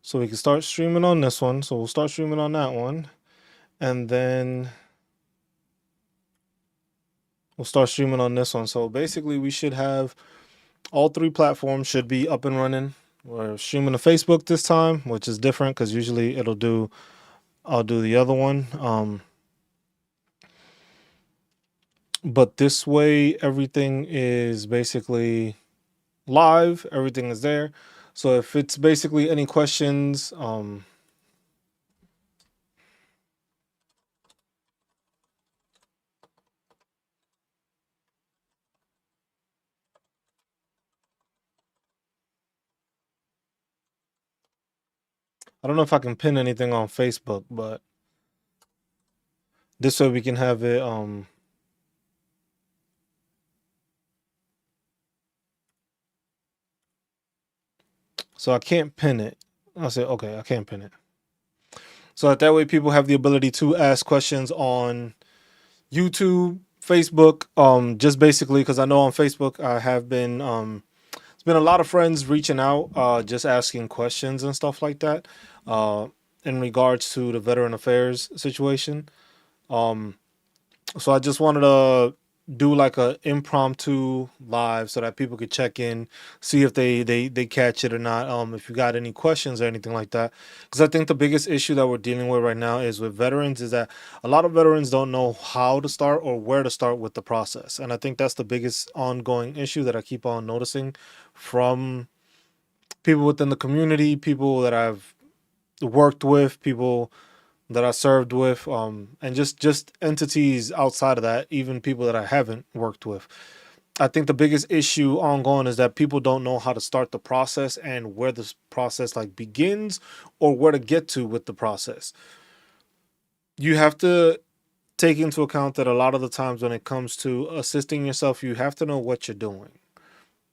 So we can start streaming on this one. So we'll start streaming on that one. And then we'll start streaming on this one. So basically we should have all three platforms should be up and running. We're streaming to Facebook this time, which is different because usually I'll do the other one. But this way everything is basically live, everything is there. So if it's basically any questions, I don't know if I can pin anything on Facebook, but this way we can have it so I can't pin it. I said, okay, I can't pin it. So that way people have the ability to ask questions on YouTube, Facebook, just basically because I know on Facebook I have been it's been a lot of friends reaching out, just asking questions and stuff like that, in regards to the veteran affairs situation. So I just wanted to do like a impromptu live so that people could check in, see if they catch it or not. If you got any questions or anything like that, because I think the biggest issue that we're dealing with right now is with veterans is that a lot of veterans don't know how to start or where to start with the process, and I think that's the biggest ongoing issue that I keep on noticing from people within the community, people that I've worked with, people that I served with, and just entities outside of that, even people that I haven't worked with. I think the biggest issue ongoing is that people don't know how to start the process and where this process like begins or where to get to with the process. You have to take into account that a lot of the times when it comes to assisting yourself, you have to know what you're doing.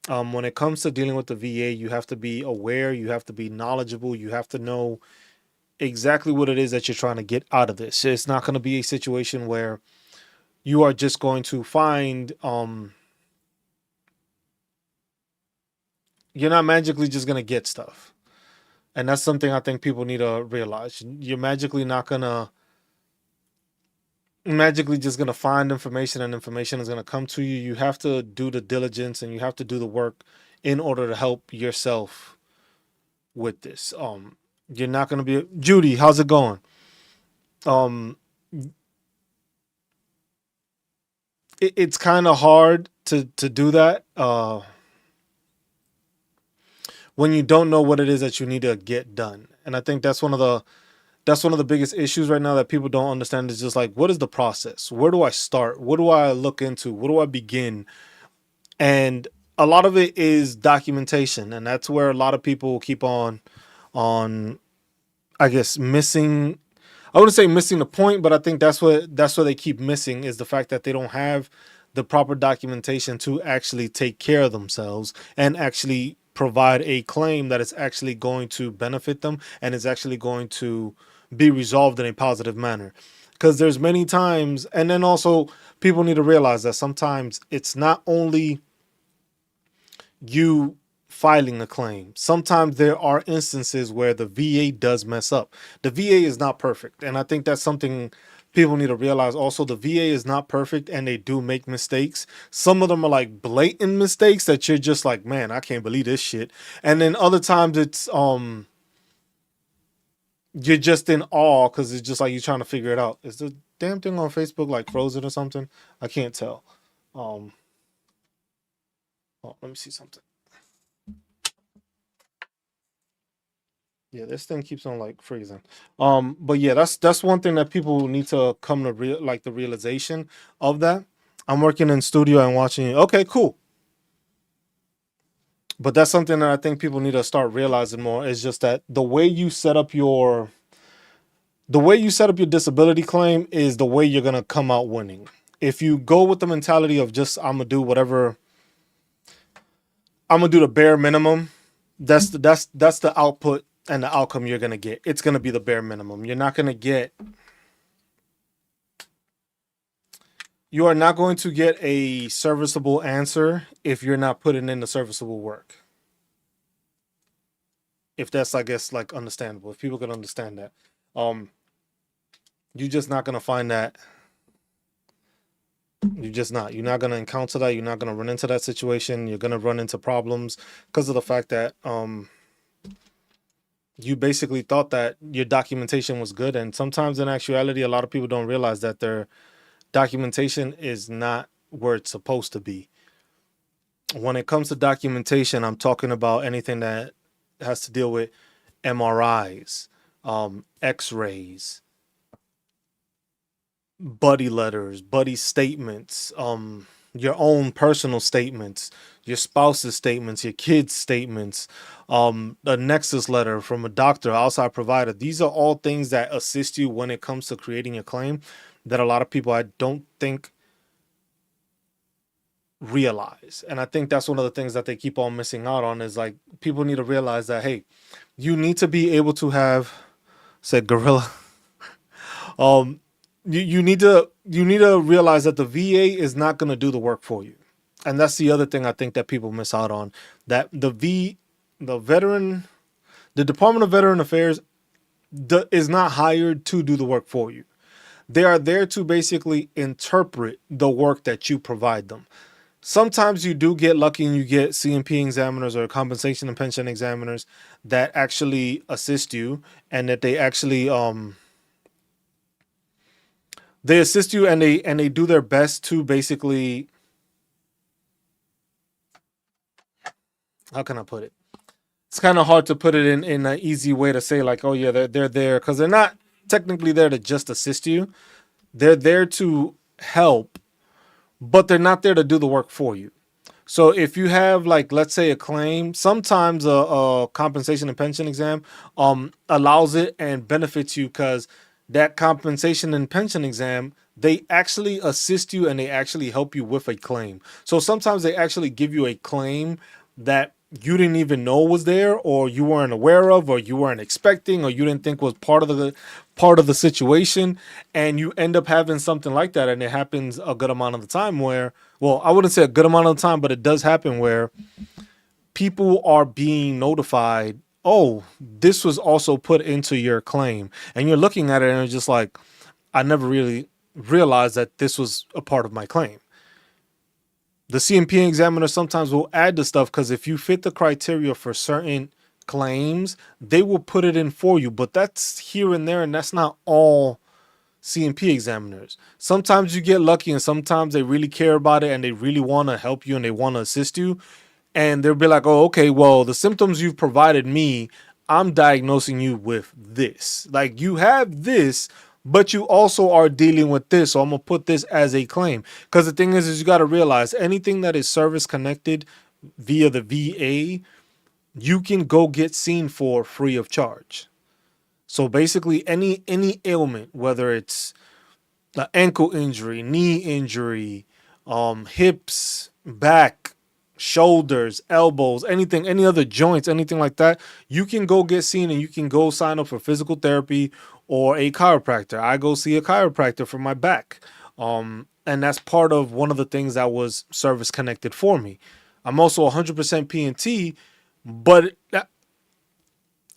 When it comes to dealing with the VA, you have to be aware, you have to be knowledgeable, you have to know exactly what it is that you're trying to get out of this. It's not going to be a situation where you are just going to find you're not magically just going to get stuff. And that's something I think people need to realize. You're magically not going to magically just going to find information and information is going to come to you. You have to do the diligence and you have to do the work in order to help yourself with this. You're not going to be Judy, how's it going? It's kind of hard to do that when you don't know what it is that you need to get done. And I think that's one of the biggest issues right now that people don't understand is just like, what is the process? Where do I start? What do I look into? What do I begin? And a lot of it is documentation, and that's where a lot of people keep on I guess missing. I wouldn't say missing the point, but I think that's what they keep missing is the fact that they don't have the proper documentation to actually take care of themselves and actually provide a claim that is actually going to benefit them and is actually going to be resolved in a positive manner. Because there's many times, and then also people need to realize that sometimes it's not only you filing a claim. Sometimes there are instances where the VA does mess up. The VA is not perfect. And I think that's something people need to realize. Also, the VA is not perfect and they do make mistakes. Some of them are like blatant mistakes that you're just like, man, I can't believe this shit. And then other times it's you're just in awe because it's just like you're trying to figure it out. Is the damn thing on Facebook like frozen or something? I can't tell. Oh, let me see something. Yeah, this thing keeps on like freezing. But yeah, that's one thing that people need to come to the realization of that. I'm working in studio and watching it. Okay, cool. But that's something that I think people need to start realizing more is just that the way you set up your disability claim is the way you're gonna come out winning. If you go with the mentality of just I'm gonna do whatever, I'm gonna do the bare minimum, that's the output and the outcome you're gonna get. It's gonna be the bare minimum. You are not going to get a serviceable answer if you're not putting in the serviceable work. if that's, I guess, like understandable, if people can understand that. You're just not gonna find that. You're not gonna encounter that. You're not gonna run into that situation. You're gonna run into problems because of the fact that you basically thought that your documentation was good, and sometimes in actuality, a lot of people don't realize that their documentation is not where it's supposed to be. When it comes to documentation, I'm talking about anything that has to deal with MRIs, X-rays, buddy letters, buddy statements, your own personal statements, your spouse's statements, your kids' statements, a nexus letter from a doctor, outside provider. These are all things that assist you when it comes to creating your claim that a lot of people, I don't think, realize. And I think that's one of the things that they keep on missing out on, is like, people need to realize that, hey, you need to be able to have, said gorilla. You need to realize that the VA is not going to do the work for you. And that's the other thing I think that people miss out on, that the Department of Veteran Affairs is not hired to do the work for you. They are there to basically interpret the work that you provide them. Sometimes you do get lucky and you get CMP examiners or compensation and pension examiners that actually assist you, and that they actually they assist you, and they do their best to basically, how can I put it? It's kind of hard to put it in an easy way to say, like, oh yeah, they're there, because they're not technically there to just assist you. They're there to help, but they're not there to do the work for you. So if you have, like, let's say a claim, sometimes a compensation and pension exam allows it and benefits you, because that compensation and pension exam, they actually assist you and they actually help you with a claim. So sometimes they actually give you a claim that you didn't even know was there, or you weren't aware of, or you weren't expecting, or you didn't think was part of the situation, and you end up having something like that. And it happens a good amount of the time where, well, I wouldn't say a good amount of the time, but it does happen where people are being notified, oh, this was also put into your claim, and you're looking at it and it's just like, I never really realized that this was a part of my claim. The CMP examiner sometimes will add the stuff, because if you fit the criteria for certain claims, they will put it in for you. But that's here and there, and that's not all CMP examiners. Sometimes you get lucky, and sometimes they really care about it and they really want to help you and they want to assist you. And they'll be like, oh, okay, well, the symptoms you've provided me, I'm diagnosing you with this. Like, you have this, but you also are dealing with this, so I'm gonna put this as a claim. Because the thing is you got to realize, anything that is service connected via the VA, you can go get seen for free of charge. So basically, any ailment, whether it's an ankle injury, knee injury, hips, back, shoulders, elbows, anything, any other joints, anything like that, you can go get seen, and you can go sign up for physical therapy or a chiropractor. I go see a chiropractor for my back. And that's part of one of the things that was service connected for me. I'm also 100% P&T, but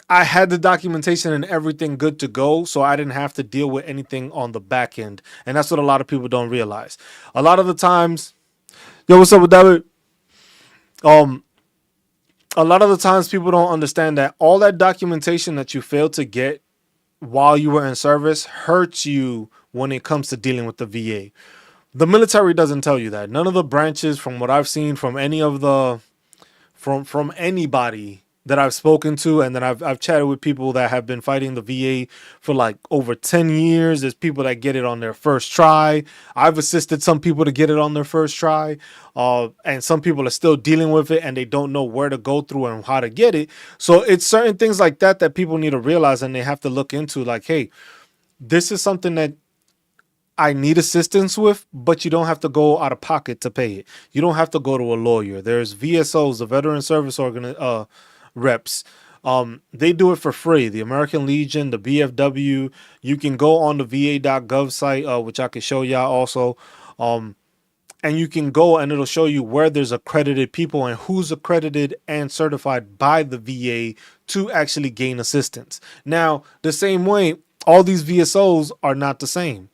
I had the documentation and everything good to go, so I didn't have to deal with anything on the back end. And that's what a lot of people don't realize. A lot of the times, yo, what's up with that? A lot of the times people don't understand that all that documentation that you failed to get while you were in service hurts you when it comes to dealing with the VA. The military doesn't tell you that. None of the branches, from what I've seen from any of the from anybody that I've spoken to, and then I've chatted with people that have been fighting the VA for like over 10 years. There's people that get it on their first try. I've assisted some people to get it on their first try. And some people are still dealing with it and they don't know where to go through and how to get it. So it's certain things like that that people need to realize, and they have to look into, like, hey, this is something that I need assistance with, but you don't have to go out of pocket to pay it. You don't have to go to a lawyer. There's VSOs, the Veteran Service reps. They do it for free. The American Legion, the BFW. You can go on the va.gov site, which I can show y'all also. and you can go and it'll show you where there's accredited people and who's accredited and certified by the VA to actually gain assistance. Now, the same way, all these VSOs are not the same.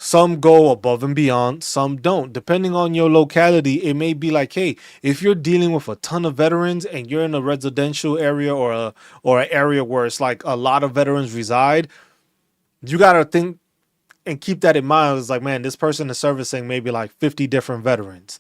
Some go above and beyond, some don't. Depending on your locality, it may be like, hey, if you're dealing with a ton of veterans and you're in a residential area or an area where it's like a lot of veterans reside, you gotta think and keep that in mind. It's like, man, this person is servicing maybe like 50 different veterans.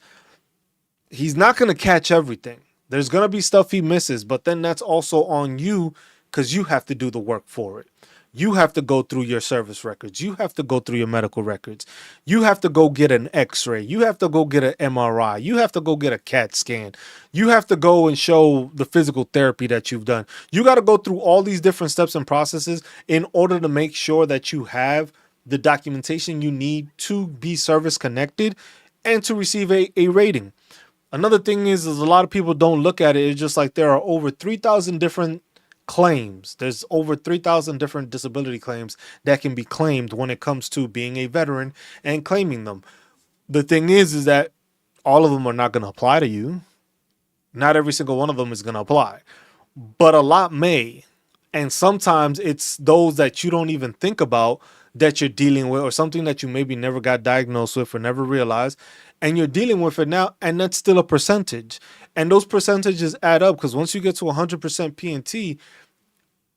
He's not gonna catch everything. There's gonna be stuff he misses, but then that's also on you because you have to do the work for it. You have to go through your service records. You have to go through your medical records. You have to go get an x-ray. You have to go get an MRI. You have to go get a CAT scan. You have to go and show the physical therapy that you've done. You got to go through all these different steps and processes in order to make sure that you have the documentation you need to be service connected and to receive a rating. Another thing is a lot of people don't look at it. It's just like there are over 3,000 different claims. There's over 3,000 different disability claims that can be claimed when it comes to being a veteran and claiming them. The thing is that all of them are not going to apply to you. Not every single one of them is going to apply, but a lot may. And sometimes it's those that you don't even think about that you're dealing with, or something that you maybe never got diagnosed with or never realized, and you're dealing with it now, and that's still a percentage. And those percentages add up, because once you get to 100% P&T,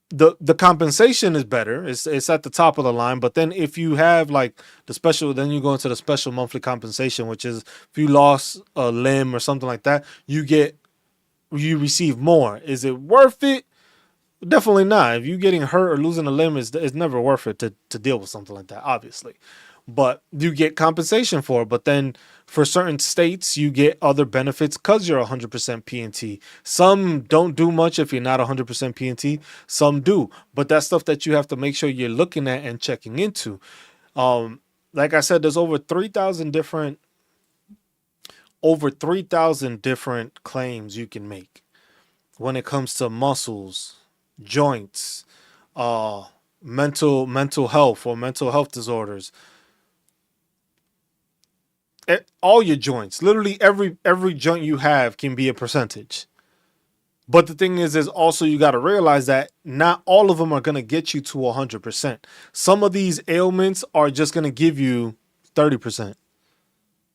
the compensation is better. It's at the top of the line. But then if you have like the special, then you go into the special monthly compensation, which is if you lost a limb or something like that, you receive more. Is it worth it? Definitely not. If you're getting hurt or losing a limb, it's never worth it to deal with something like that, obviously. But you get compensation for it. But then for certain states, you get other benefits because you're 100% P&T. Some don't do much if you're not 100% P&T. Some do. But that's stuff that you have to make sure you're looking at and checking into. Like I said, there's over 3,000 different claims you can make when it comes to muscles, joints, mental health or mental health disorders. All your joints, literally every joint you have can be a percentage. But the thing is also you got to realize that not all of them are going to get you to 100%. Some of these ailments are just going to give you 30%,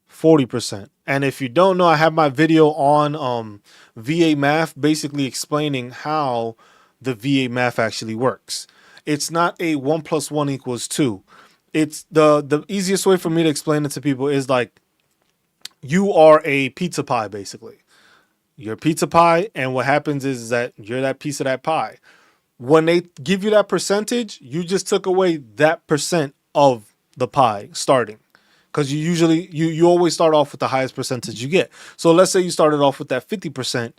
40%. And if you don't know, I have my video on VA math, basically explaining how the VA math actually works. It's not a 1 + 1 = 2. It's the easiest way for me to explain it to people is like you are a pizza pie, basically. You're a pizza pie, and what happens is that you're that piece of that pie. When they give you that percentage, you just took away that percent of the pie starting. Because you always start off with the highest percentage you get. So let's say you started off with that 50%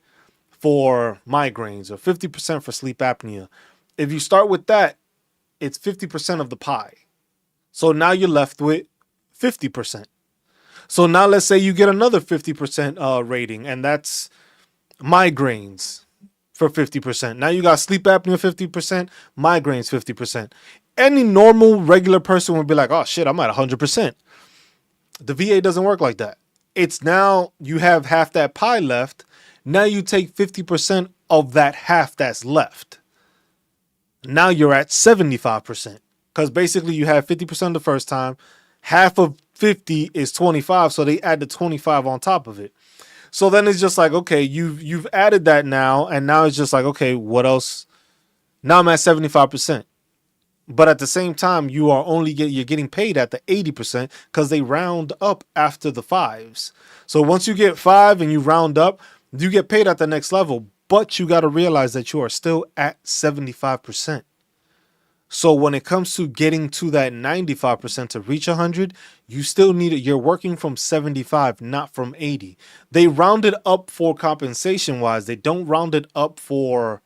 for migraines or 50% for sleep apnea. If you start with that, it's 50% of the pie. So now you're left with 50%. So now let's say you get another 50% rating, and that's migraines for 50%. Now you got sleep apnea 50%, migraines 50%. Any normal regular person would be like, oh shit, I'm at 100%. The VA doesn't work like that. It's now you have half that pie left. Now you take 50% of that half that's left. Now you're at 75%. Because basically you have 50% the first time. Half of 50 is 25. So they add the 25 on top of it. So then it's just like, okay, you've added that now. And now it's just like, okay, what else? Now I'm at 75%. But at the same time, you're getting paid at the 80% because they round up after the fives. So once you get 5 and you round up, you get paid at the next level. But you got to realize that you are still at 75%. So when it comes to getting to that 95% to reach 100, you still need it. You're working from 75, not from 80. They round it up for compensation wise. They don't round it up for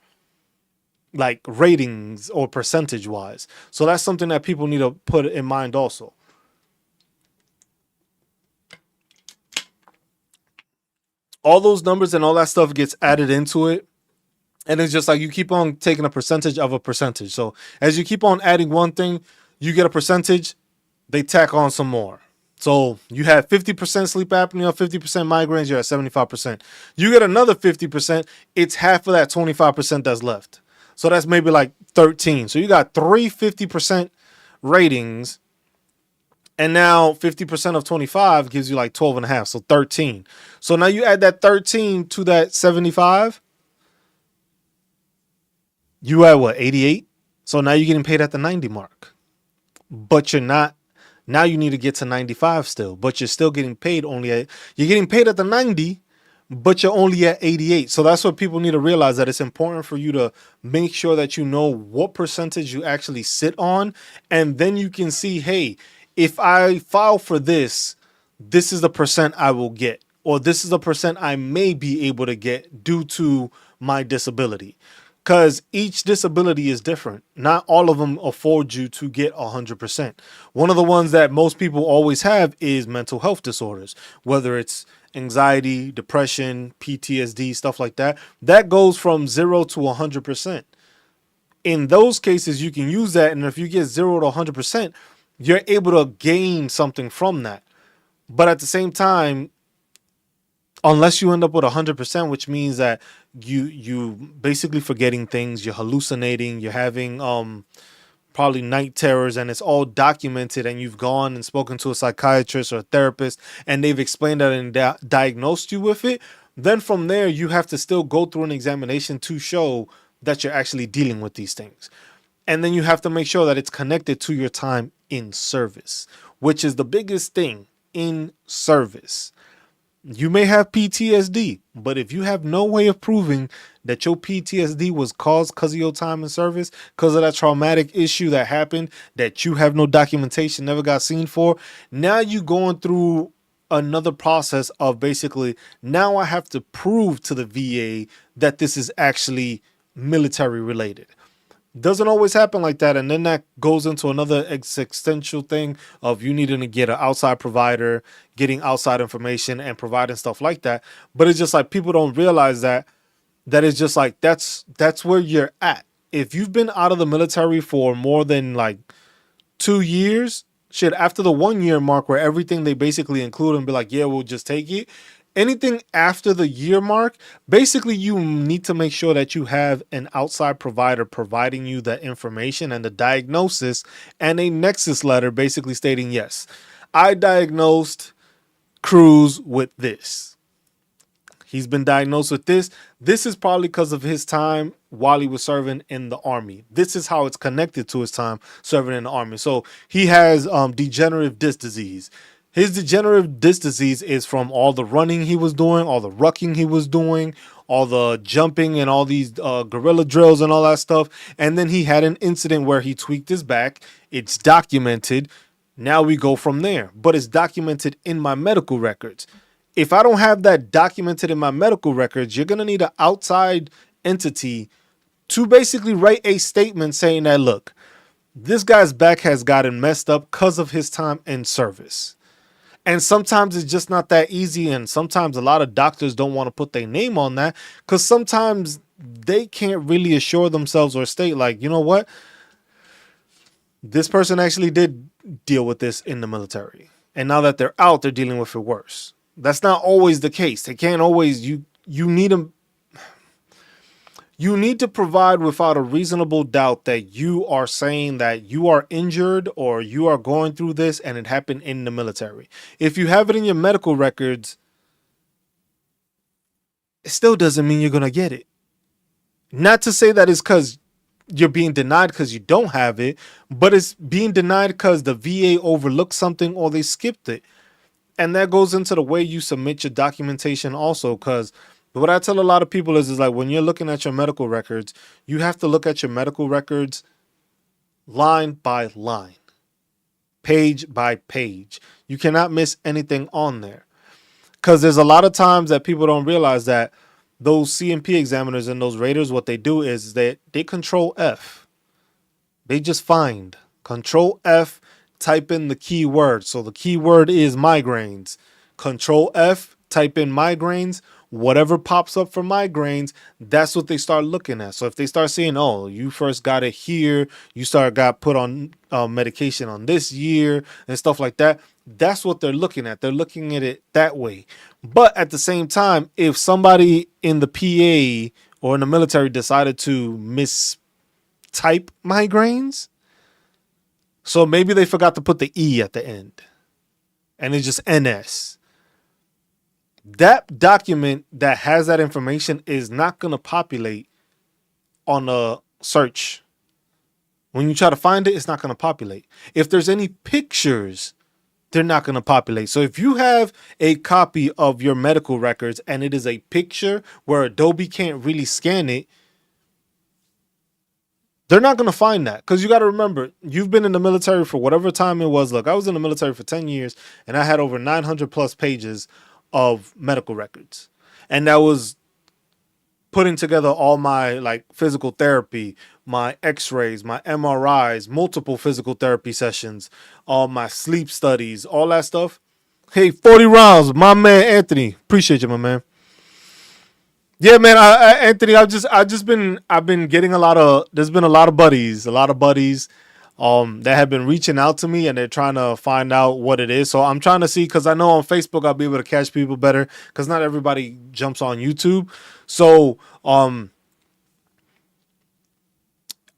like ratings or percentage wise. So that's something that people need to put in mind also. All those numbers and all that stuff gets added into it. And it's just like you keep on taking a percentage of a percentage. So as you keep on adding one thing, you get a percentage, they tack on some more. So you had 50% sleep apnea, 50% migraines, you're at 75%. You get another 50%, it's half of that 25% that's left. So that's maybe like 13. So you got 350% ratings. And now 50% of 25 gives you like 12 and a half. So 13. So now you add that 13 to that 75. You at what, 88? So now you're getting paid at the 90 mark. But you're not. Now you need to get to 95 still, but you're still getting paid you're getting paid at the 90, but you're only at 88. So that's what people need to realize, that it's important for you to make sure that you know what percentage you actually sit on. And then you can see, hey, if I file for this, this is the percent I will get, or this is the percent I may be able to get due to my disability. Because each disability is different. Not all of them afford you to get 100%. One of the ones that most people always have is mental health disorders, whether it's anxiety, depression, PTSD, stuff like that. That goes from 0 to 100%. In those cases, you can use that. And if you get 0 to 100%, you're able to gain something from that. But at the same time, unless you end up with 100%, which means that you basically forgetting things, you're hallucinating, you're having probably night terrors, and it's all documented, and you've gone and spoken to a psychiatrist or a therapist, and they've explained that and diagnosed you with it, then from there you have to still go through an examination to show that you're actually dealing with these things. And then you have to make sure that it's connected to your time in service, which is the biggest thing in service. You may have PTSD, but if you have no way of proving that your PTSD was caused because of your time in service, because of that traumatic issue that happened that you have no documentation, never got seen for, now you going through another process of basically, now I have to prove to the VA that this is actually military related. Doesn't always happen like that. And then that goes into another existential thing of you needing to get an outside provider, getting outside information and providing stuff like that. But it's just like people don't realize that it's just like that's where you're at. If you've been out of the military for more than like 2 years, shit, after the 1 year mark where everything they basically include and be like, yeah, we'll just take it. Anything after the year mark, basically you need to make sure that you have an outside provider providing you that information and the diagnosis and a nexus letter basically stating, yes, I diagnosed Cruz with this. He's been diagnosed with this. This is probably because of his time while he was serving in the Army. This is how it's connected to his time serving in the Army. So he has degenerative disc disease. His degenerative disc disease is from all the running he was doing, all the rucking he was doing, all the jumping and all these guerrilla drills and all that stuff. And then he had an incident where he tweaked his back. It's documented. Now we go from there. But it's documented in my medical records. If I don't have that documented in my medical records, you're going to need an outside entity to basically write a statement saying that, look, this guy's back has gotten messed up because of his time in service. And sometimes it's just not that easy. And sometimes a lot of doctors don't want to put their name on that because sometimes they can't really assure themselves or state like, you know what? This person actually did deal with this in the military. And now that they're out, they're dealing with it worse. That's not always the case. They can't always, you need them. You need to provide without a reasonable doubt that you are saying that you are injured or you are going through this and it happened in the military. If you have it in your medical records, it still doesn't mean you're going to get it. Not to say that it's because you're being denied because you don't have it, but it's being denied because the VA overlooked something or they skipped it. And that goes into the way you submit your documentation also, because what I tell a lot of people is like when you're looking at your medical records, you have to look at your medical records line by line, page by page. You cannot miss anything on there because there's a lot of times that people don't realize that those CMP examiners and those raters, what they do is they control F. They just find control F, type in the keyword. So the keyword is migraines. Control F, type in migraines. whatever pops up for migraines, that's what they start looking at. So if they start seeing, oh, you first got it here, you got put on medication on this year and stuff like that, that's what they're looking at. They're looking at it that way. But at the same time, if somebody in the PA or in the military decided to mistype migraines, so maybe they forgot to put the E at the end and it's just NS. That document that has that information is not going to populate on a search. When you try to find it, it's not going to populate. If there's any pictures, they're not going to populate. So if you have a copy of your medical records and it is a picture where Adobe can't really scan it, they're not going to find that, because you got to remember, you've been in the military for whatever time it was. Look, I was in the military for 10 years and I had over 900 plus pages of medical records. And that was putting together all my like physical therapy, my x-rays, my MRIs, multiple physical therapy sessions, all my sleep studies, all that stuff. Hey, 40 rounds, my man Anthony. Appreciate you, my man. Yeah, man, Anthony, I've been getting there's been a lot of buddies that have been reaching out to me and they're trying to find out what it is. So I'm trying to see, because I know on Facebook I'll be able to catch people better, because not everybody jumps on YouTube. So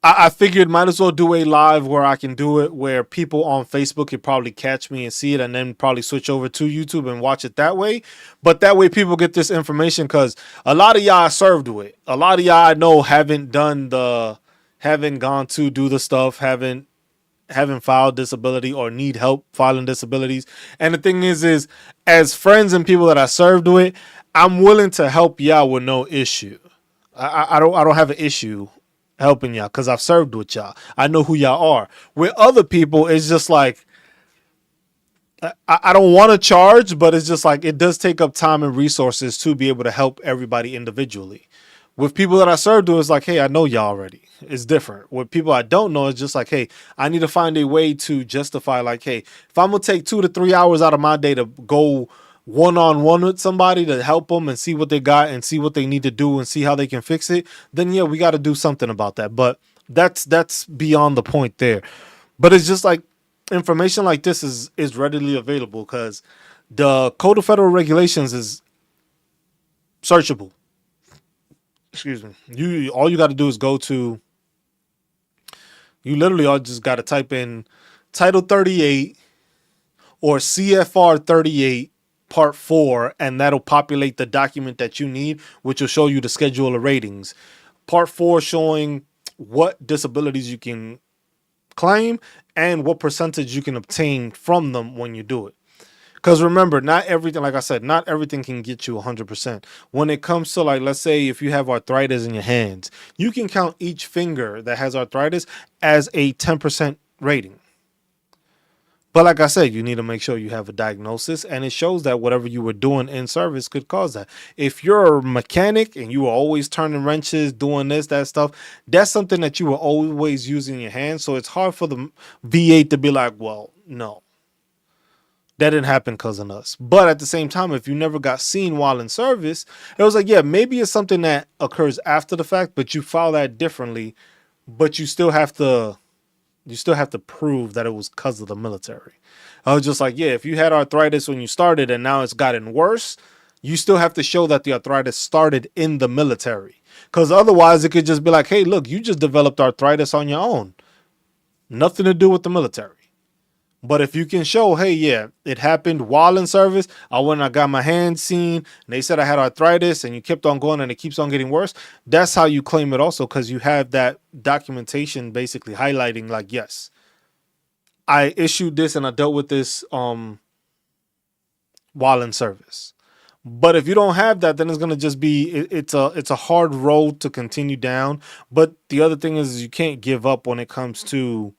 I figured might as well do a live where I can do it where people on Facebook could probably catch me and see it, and then probably switch over to YouTube and watch it that way. But that way people get this information, because a lot of y'all I served with. A lot of y'all I know haven't gone to do the stuff, haven't filed disability or need help filing disabilities. And the thing is as friends and people that I served with, I'm willing to help y'all with no issue. I don't have an issue helping y'all, because I've served with y'all. I know who y'all are. With other people, it's just like, I don't want to charge, but it's just like, it does take up time and resources to be able to help everybody individually. With people that I served with, it's like, hey, I know y'all already. It's different. With people I don't know, it's just like, hey, I need to find a way to justify, like, hey, if I'm going to take 2 to 3 hours out of my day to go one-on-one with somebody to help them and see what they got and see what they need to do and see how they can fix it, then yeah, we got to do something about that. But that's beyond the point there. But it's just like, information like this is readily available, because the Code of Federal Regulations is searchable. Excuse me. All you got to do is you literally all just got to type in Title 38 or CFR 38 Part 4, and that'll populate the document that you need, which will show you the schedule of ratings. Part 4 showing what disabilities you can claim and what percentage you can obtain from them when you do it. Because remember, not everything, like I said, not everything can get you 100%. When it comes to, like, let's say if you have arthritis in your hands, you can count each finger that has arthritis as a 10% rating. But like I said, you need to make sure you have a diagnosis, and it shows that whatever you were doing in service could cause that. If you're a mechanic and you were always turning wrenches, doing this, that stuff, that's something that you were always using your hands. So it's hard for the VA to be like, well, no, that didn't happen because of us. But at the same time, if you never got seen while in service, it was like, yeah, maybe it's something that occurs after the fact, but you file that differently, but you still have to prove that it was because of the military. I was just like, yeah, if you had arthritis when you started and now it's gotten worse, you still have to show that the arthritis started in the military. Because otherwise it could just be like, hey, look, you just developed arthritis on your own. Nothing to do with the military. But if you can show, hey, yeah, it happened while in service, I went and I got my hand seen, and they said I had arthritis, and you kept on going and it keeps on getting worse, that's how you claim it also, because you have that documentation basically highlighting, like, yes, I issued this and I dealt with this while in service. But if you don't have that, then it's going to just be, it's a hard road to continue down. But the other thing is you can't give up when it comes to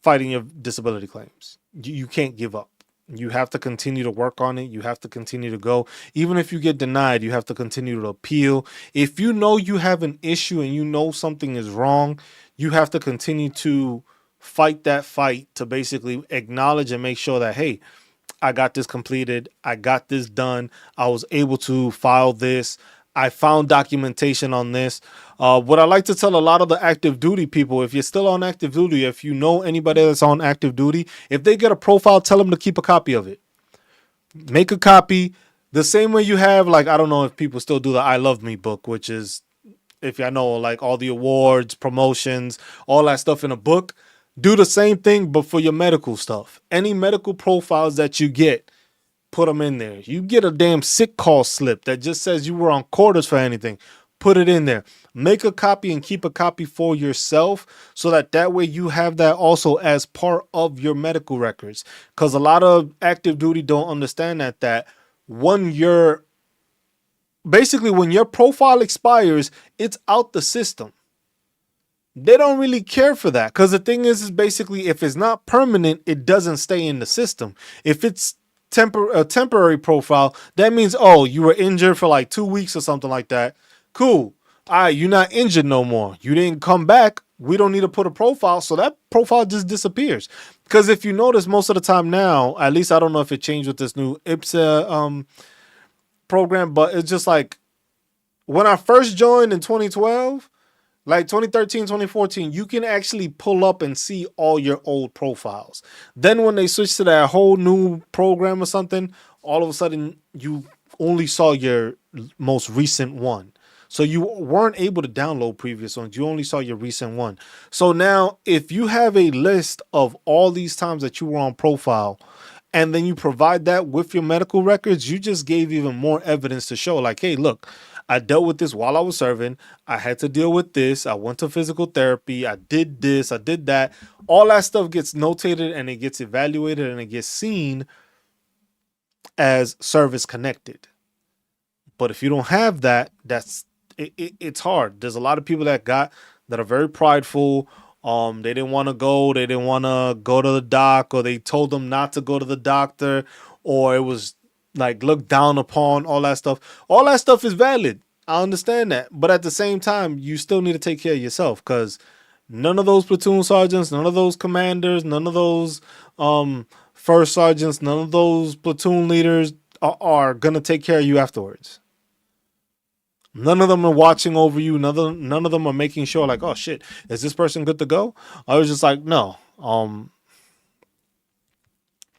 fighting your disability claims. You can't give up. You have to continue to work on it. You have to continue to go. Even if you get denied, you have to continue to appeal. If you know you have an issue and you know something is wrong, you have to continue to fight that fight to basically acknowledge and make sure that, hey, I got this completed. I got this done. I was able to file this. I found documentation on this. What I like to tell a lot of the active duty people, if you're still on active duty, if you know anybody that's on active duty, if they get a profile, tell them to keep a copy of it. Make a copy. The same way you have, like, I don't know if people still do the I Love Me book, which is, if y'all know, like all the awards, promotions, all that stuff in a book. Do the same thing, but for your medical stuff. Any medical profiles that you get, put them in there. You get a damn sick call slip that just says you were on quarters for anything, put it in there. Make a copy and keep a copy for yourself so that way you have that also as part of your medical records. Because a lot of active duty don't understand that when your profile expires, it's out the system. They don't really care for that, because the thing is basically, if it's not permanent, it doesn't stay in the system. If it's a temporary profile, that means, oh, you were injured for like 2 weeks or something like that. Cool. All right, you're not injured no more. You didn't come back. We don't need to put a profile, so that profile just disappears. Because if you notice, most of the time now, at least I don't know if it changed with this new IPSA program, but it's just like when I first joined in 2012, like 2013, 2014, you can actually pull up and see all your old profiles. Then when they switched to that whole new program or something, all of a sudden you only saw your most recent one. So you weren't able to download previous ones. You only saw your recent one. So now if you have a list of all these times that you were on profile, and then you provide that with your medical records, you just gave even more evidence to show, like, hey, look, I dealt with this while I was serving. I had to deal with this. I went to physical therapy. I did this. I did that. All that stuff gets notated and it gets evaluated and it gets seen as service connected. But if you don't have that, it's hard. There's a lot of people that are very prideful. They didn't want to go. They didn't want to go to the doc, or they told them not to go to the doctor, or it was like looked down upon, all that stuff. All that stuff is valid. I understand that. But at the same time, you still need to take care of yourself, because none of those platoon sergeants, none of those commanders, none of those first sergeants, none of those platoon leaders are going to take care of you afterwards. None of them are watching over you. None of them are making sure, like, oh shit, is this person good to go? I was just like, no.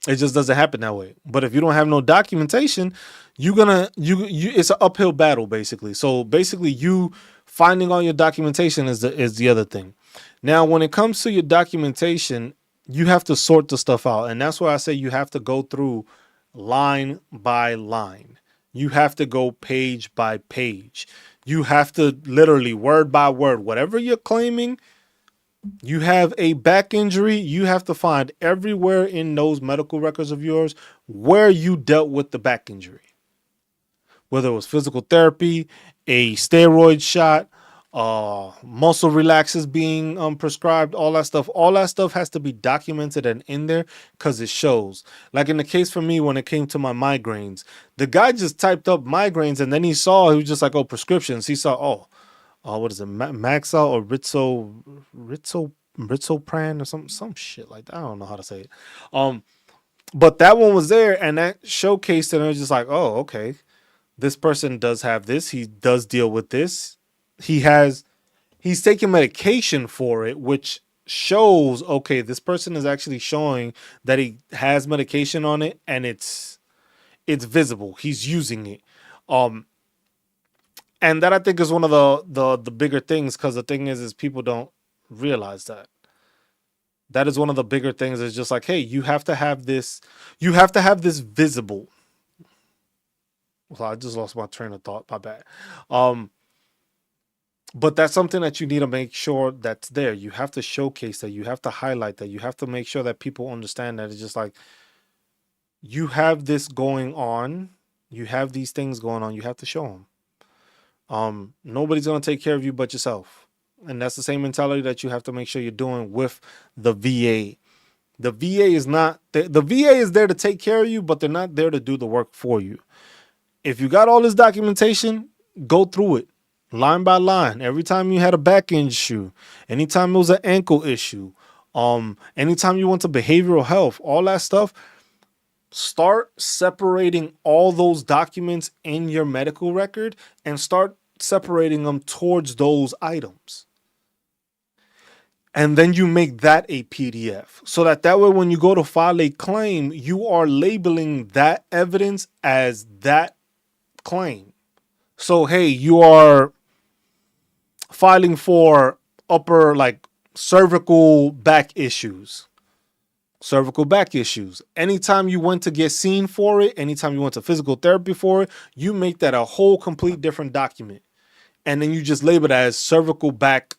It just doesn't happen that way. But if you don't have no documentation, it's an uphill battle, basically. So basically, you finding all your documentation is the other thing. Now, when it comes to your documentation, you have to sort the stuff out, and that's why I say you have to go through line by line. You have to go page by page. You have to literally word by word, whatever you're claiming. You have a back injury, you have to find everywhere in those medical records of yours where you dealt with the back injury. Whether it was physical therapy, a steroid shot, muscle relaxers being prescribed, all that stuff has to be documented and in there, because it shows. Like in the case for me, when it came to my migraines, the guy just typed up migraines, and then he was just like, oh, prescriptions. He saw, what is it, Maxal or Rizopran or some shit like that. I don't know how to say it. But that one was there, and that showcased it, and it was just like, oh, okay, this person does have this. He does deal with this. He's taking medication for it, which shows, okay, this person is actually showing that he has medication on it, and it's visible. He's using it. And that, I think, is one of the bigger things, because the thing is people don't realize that. That is one of the bigger things. Is just like, hey, you have to have this visible. Well, I just lost my train of thought. My bad. But that's something that you need to make sure that's there. You have to showcase that. You have to highlight that. You have to make sure that people understand that. It's just like, you have this going on. You have these things going on. You have to show them. Nobody's going to take care of you but yourself. And that's the same mentality that you have to make sure you're doing with the VA. The VA is not, the VA is there to take care of you, but they're not there to do the work for you. If you got all this documentation, go through it line by line. Every time you had a back issue, anytime it was an ankle issue, anytime you went to behavioral health, all that stuff, Start separating all those documents in your medical record and start separating them towards those items. And then you make that a PDF so that way when you go to file a claim, you are labeling that evidence as that claim. So, hey, you are filing for upper, like, cervical back issues. Anytime you went to get seen for it, anytime you went to physical therapy for it, you make that a whole complete different document. And then you just label it as cervical back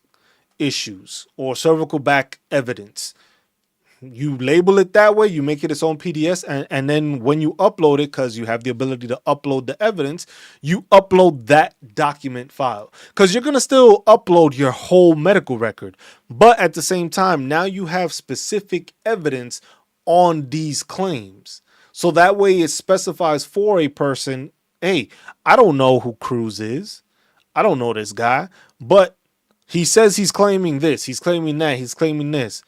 issues or cervical back evidence. You label it that way, you make it its own PDS, and then when you upload it, because you have the ability to upload the evidence, you upload that document file. Because you're going to still upload your whole medical record. But at the same time, now you have specific evidence on these claims. So that way it specifies for a person, hey, I don't know who Cruz is. I don't know this guy, but he says he's claiming this, he's claiming that, he's claiming this.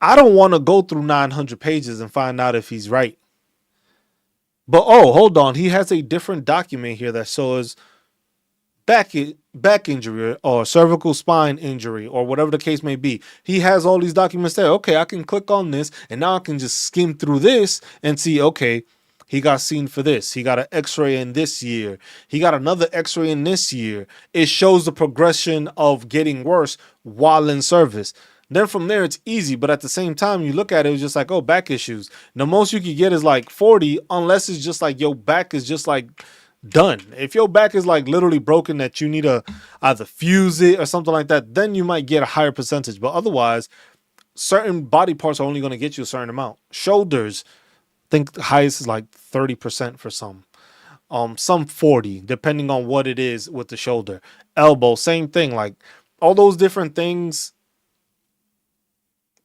I don't want to go through 900 pages and find out if he's right. But, oh, hold on. He has a different document here that shows back injury or cervical spine injury or whatever the case may be. He has all these documents there. Okay, I can click on this and now I can just skim through this and see, okay, he got seen for this. He got an x-ray in this year. He got another x-ray in this year. It shows the progression of getting worse while in service. Then from there, it's easy. But at the same time, you look at it, it's just like, oh, back issues. The most you could get is like 40, unless it's just like your back is just like done. If your back is like literally broken that you need to either fuse it or something like that, then you might get a higher percentage. But otherwise, certain body parts are only going to get you a certain amount. Shoulders, I think the highest is like 30% for some. Some 40, depending on what it is with the shoulder. Elbow, same thing. Like all those different things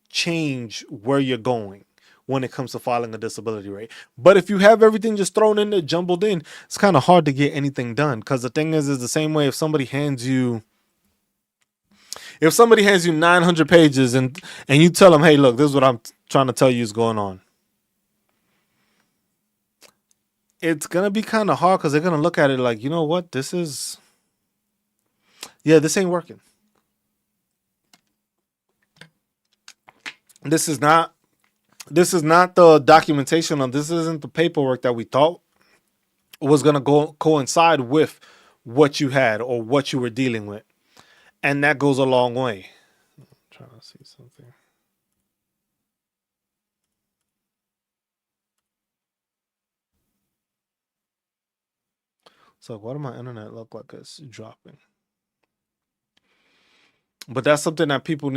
change where you're going when it comes to filing a disability rate. But if you have everything just thrown in there, jumbled in, it's kind of hard to get anything done. Because the thing is the same way if somebody hands you 900 pages and you tell them, hey, look, this is what I'm trying to tell you is going on. It's going to be kind of hard because they're going to look at it like, you know what, this ain't working. This is not the documentation of this isn't the paperwork that we thought was going to coincide with what you had or what you were dealing with. And that goes a long way. I'm trying to see something. So why does my internet look like it's dropping? But that's something that people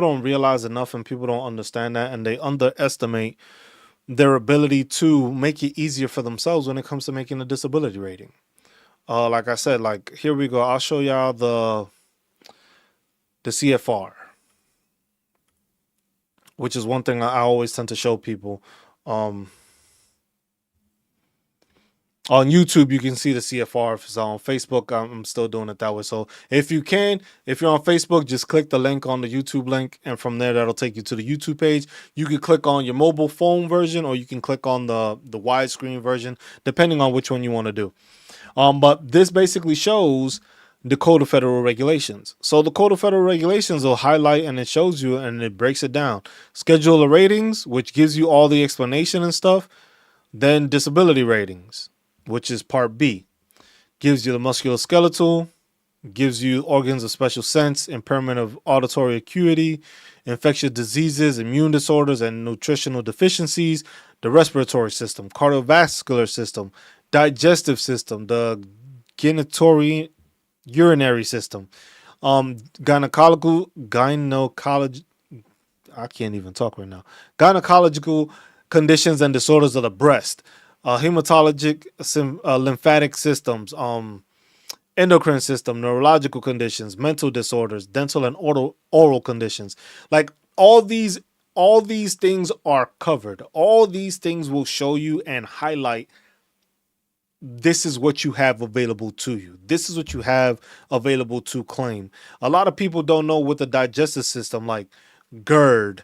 don't realize enough, and people don't understand that, and they underestimate their ability to make it easier for themselves when it comes to making a disability rating. Like I said, like here we go. I'll show y'all the CFR, which is one thing I always tend to show people. On YouTube, you can see the CFR. If it's on Facebook, I'm still doing it that way. So if you're on Facebook, just click the link on the YouTube link, and from there, that'll take you to the YouTube page. You can click on your mobile phone version, or you can click on the widescreen version, depending on which one you want to do. But this basically shows the Code of Federal Regulations. So the Code of Federal Regulations will highlight, and it shows you, and it breaks it down. Schedule of ratings, which gives you all the explanation and stuff. Then disability ratings, which is part B, gives you the musculoskeletal, gives you organs of special sense, impairment of auditory acuity, infectious diseases, immune disorders, and nutritional deficiencies, the respiratory system, cardiovascular system, digestive system, the urinary system, gynecological, I can't even talk right now, gynecological conditions and disorders of the breast, hematologic, lymphatic systems, endocrine system, neurological conditions, mental disorders, dental and oral conditions. Like all these things are covered. All these things will show you and highlight this is what you have available to you. This is what you have available to claim. A lot of people don't know what the digestive system, like GERD,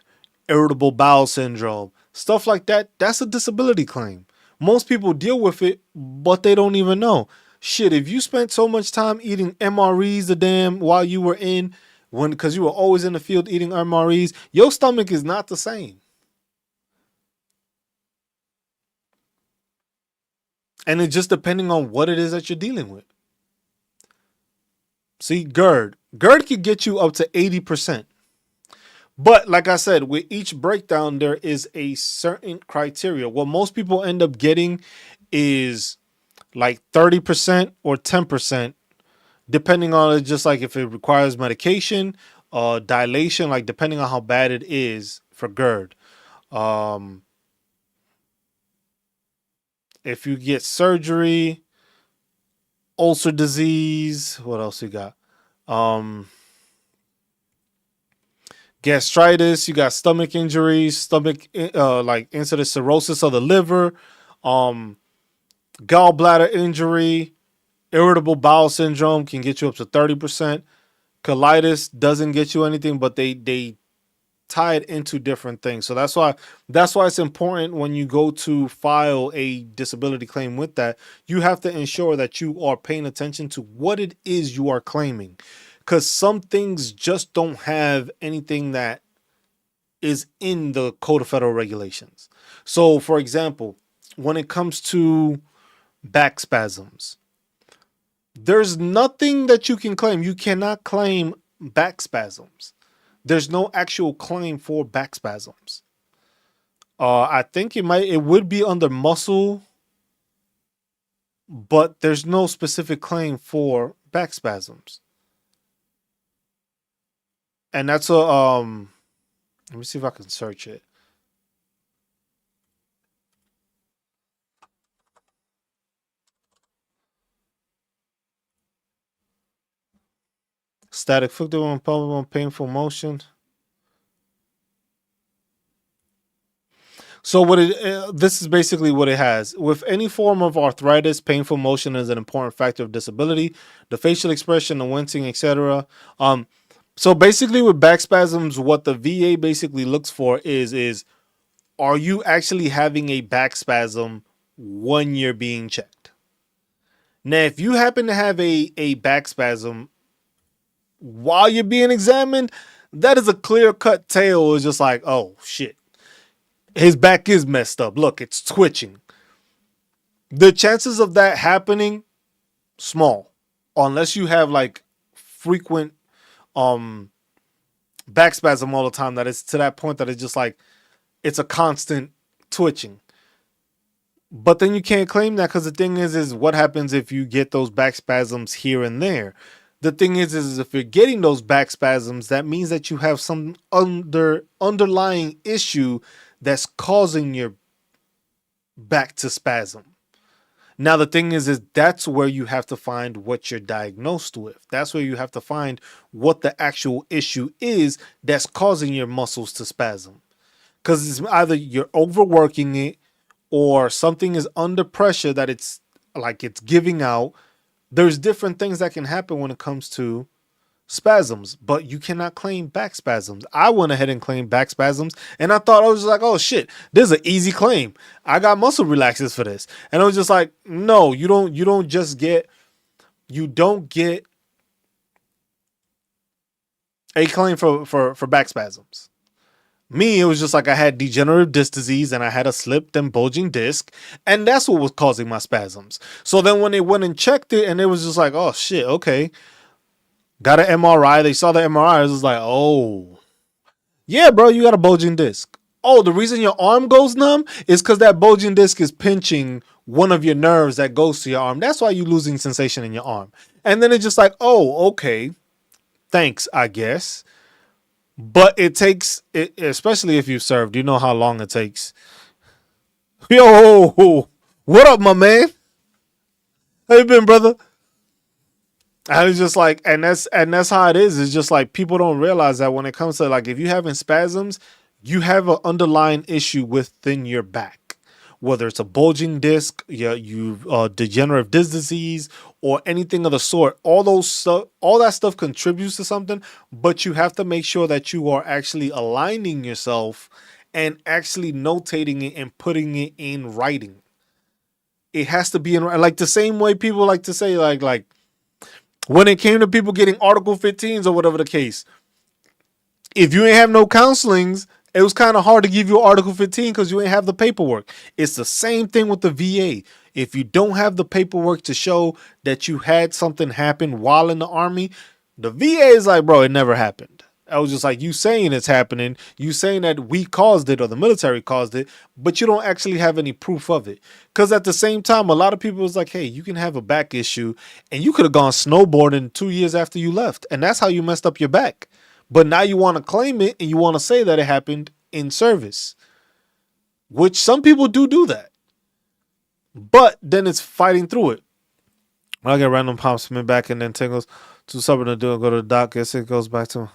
irritable bowel syndrome, Stuff like that, that's a disability claim. Most people deal with it, but they don't even know. Shit, if you spent so much time eating MREs the damn while you were in, when because you were always in the field eating MREs, your stomach is not the same. And it's just depending on what it is that you're dealing with. See, GERD. GERD could get you up to 80%. But like I said, with each breakdown, there is a certain criteria. What most people end up getting is like 30% or 10%, depending on it, just like if it requires medication, dilation, like depending on how bad it is for GERD. If you get surgery, ulcer disease, what else you got? Gastritis, you got stomach injuries, stomach like incident cirrhosis of the liver, gallbladder injury, irritable bowel syndrome can get you up to 30%. Colitis doesn't get you anything, but they tie it into different things. So that's why it's important when you go to file a disability claim with that, you have to ensure that you are paying attention to what it is you are claiming. Because some things just don't have anything that is in the Code of Federal Regulations. So, for example, when it comes to back spasms, there's nothing that you can claim. You cannot claim back spasms. There's no actual claim for back spasms. I think it would be under muscle, but there's no specific claim for back spasms. And that's a let me see if I can search it. Static foot on palpable painful motion. So this is basically what it has. With any form of arthritis, painful motion is an important factor of disability. The facial expression, the wincing, etc. So basically with back spasms, what the VA basically looks for is are you actually having a back spasm when you're being checked? Now, if you happen to have a back spasm while you're being examined, that is a clear-cut tale. It's just like, oh, shit. His back is messed up. Look, it's twitching. The chances of that happening, small. Unless you have like frequent back spasm all the time, that is to that point that it's just like it's a constant twitching. But then you can't claim that, because the thing is what happens if you get those back spasms here and there? The thing is if you're getting those back spasms, that means that you have some underlying issue that's causing your back to spasm. Now, the thing is that's where you have to find what you're diagnosed with. That's where you have to find what the actual issue is that's causing your muscles to spasm. Because it's either you're overworking it or something is under pressure that it's giving out. There's different things that can happen when it comes to spasms, but you cannot claim back spasms. I went ahead and claimed back spasms, and I thought, I was just like, oh shit, this is an easy claim. I got muscle relaxers for this. And I was just like, no, you don't get a claim for back spasms. Me, it was just like I had degenerative disc disease and I had a slipped and bulging disc, and that's what was causing my spasms. So then when they went and checked it, and it was just like, oh shit, okay. Got an MRI. They saw the MRI. It was like, oh, yeah, bro, you got a bulging disc. Oh, the reason your arm goes numb is because that bulging disc is pinching one of your nerves that goes to your arm. That's why you're losing sensation in your arm. And then it's just like, oh, okay, thanks, I guess. But it takes, especially if you've served, you know how long it takes. Yo, what up, my man? How you been, brother? I was just like, and that's how it is. It's just like people don't realize that when it comes to like if you having spasms, you have an underlying issue within your back, whether it's a bulging disc, degenerative disc disease, or anything of the sort. All that stuff contributes to something, but you have to make sure that you are actually aligning yourself and actually notating it and putting it in writing. It has to be in like the same way people like to say like when it came to people getting Article 15s or whatever the case. If you ain't have no counselings, it was kind of hard to give you Article 15 because you ain't have the paperwork. It's the same thing with the VA. If you don't have the paperwork to show that you had something happen while in the Army, the VA is like, bro, it never happened. I was just like, you saying it's happening, you saying that we caused it or the military caused it, but you don't actually have any proof of it. Because at the same time, a lot of people was like, hey, you can have a back issue and you could have gone snowboarding 2 years after you left. And that's how you messed up your back. But now you want to claim it and you want to say that it happened in service, which some people do that. But then it's fighting through it. I get random pops from back and then tingles. Too stubborn to do it. Go to the doc. Guess it goes back to.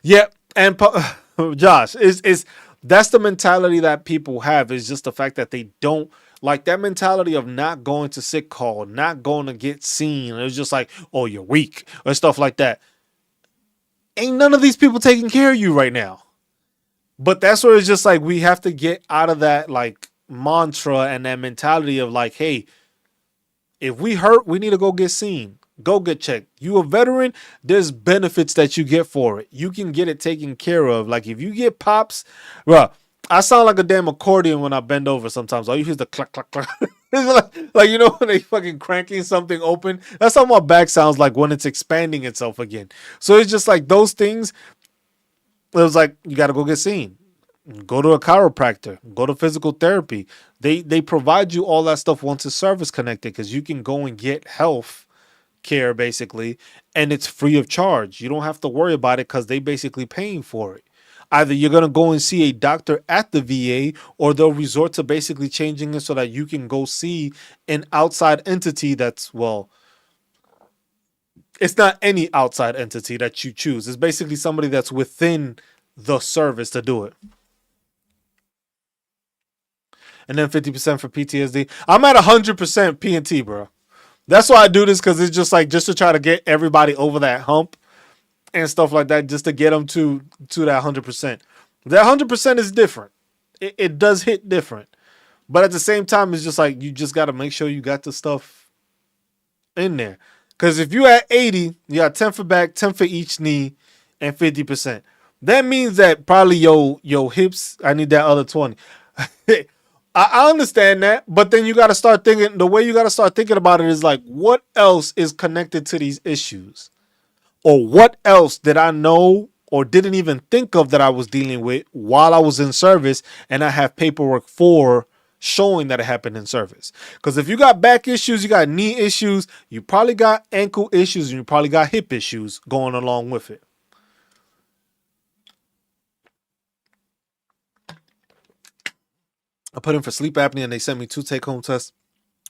Yeah, and Josh, is that's the mentality that people have. Is just the fact that they don't like that mentality of not going to sick call, not going to get seen. It's just like, oh, you're weak or stuff like that. Ain't none of these people taking care of you right now. But that's where it's just like we have to get out of that like mantra and that mentality of like, hey, if we hurt, we need to go get seen. Go get checked. You a veteran, there's benefits that you get for it. You can get it taken care of. Like if you get pops, bro, I sound like a damn accordion when I bend over sometimes. All you hear is the clack, clack, clack. like, you know, when they fucking cranking something open. That's how my back sounds like when it's expanding itself again. So it's just like those things. It was like, you got to go get seen. Go to a chiropractor. Go to physical therapy. They provide you all that stuff once it's service connected because you can go and get health care basically, and it's free of charge. You don't have to worry about it because they basically paying for it. Either you're going to go and see a doctor at the VA or they'll resort to basically changing it so that you can go see an outside entity that's, well, it's not any outside entity that you choose. It's basically somebody that's within the service to do it. And then 50% for PTSD. I'm at 100% P&T, bro. That's why I do this, because it's just like just to try to get everybody over that hump and stuff like that, just to get them to that 100%. That 100% is different. It does hit different. But at the same time, it's just like you just got to make sure you got the stuff in there. Because if you at 80, you got 10 for back, 10 for each knee, and 50%. That means that probably your hips, I need that other 20. I understand that, but then you got to start thinking, the way you got to start thinking about it is like, what else is connected to these issues? Or what else did I know or didn't even think of that I was dealing with while I was in service and I have paperwork for showing that it happened in service? Because if you got back issues, you got knee issues, you probably got ankle issues, and you probably got hip issues going along with it. I put in for sleep apnea and they sent me 2 take-home tests.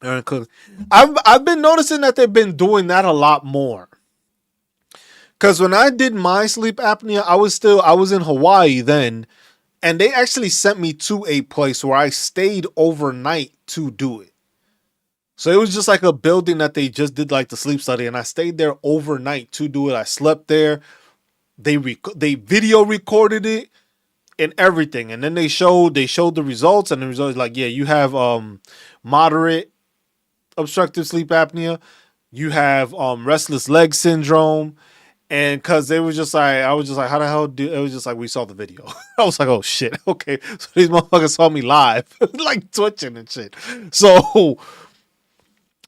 I've been noticing that they've been doing that a lot more. Because when I did my sleep apnea, I was in Hawaii then, and they actually sent me to a place where I stayed overnight to do it. So it was just like a building that they just did like the sleep study, and I stayed there overnight to do it. I slept there. They video recorded it and everything, and then they showed the results, and the results like, yeah, you have moderate obstructive sleep apnea, you have restless leg syndrome, and because they was just like, I was just like, how the hell do it was just like we saw the video. I was like, oh shit, okay, so these motherfuckers saw me live, like twitching and shit. So,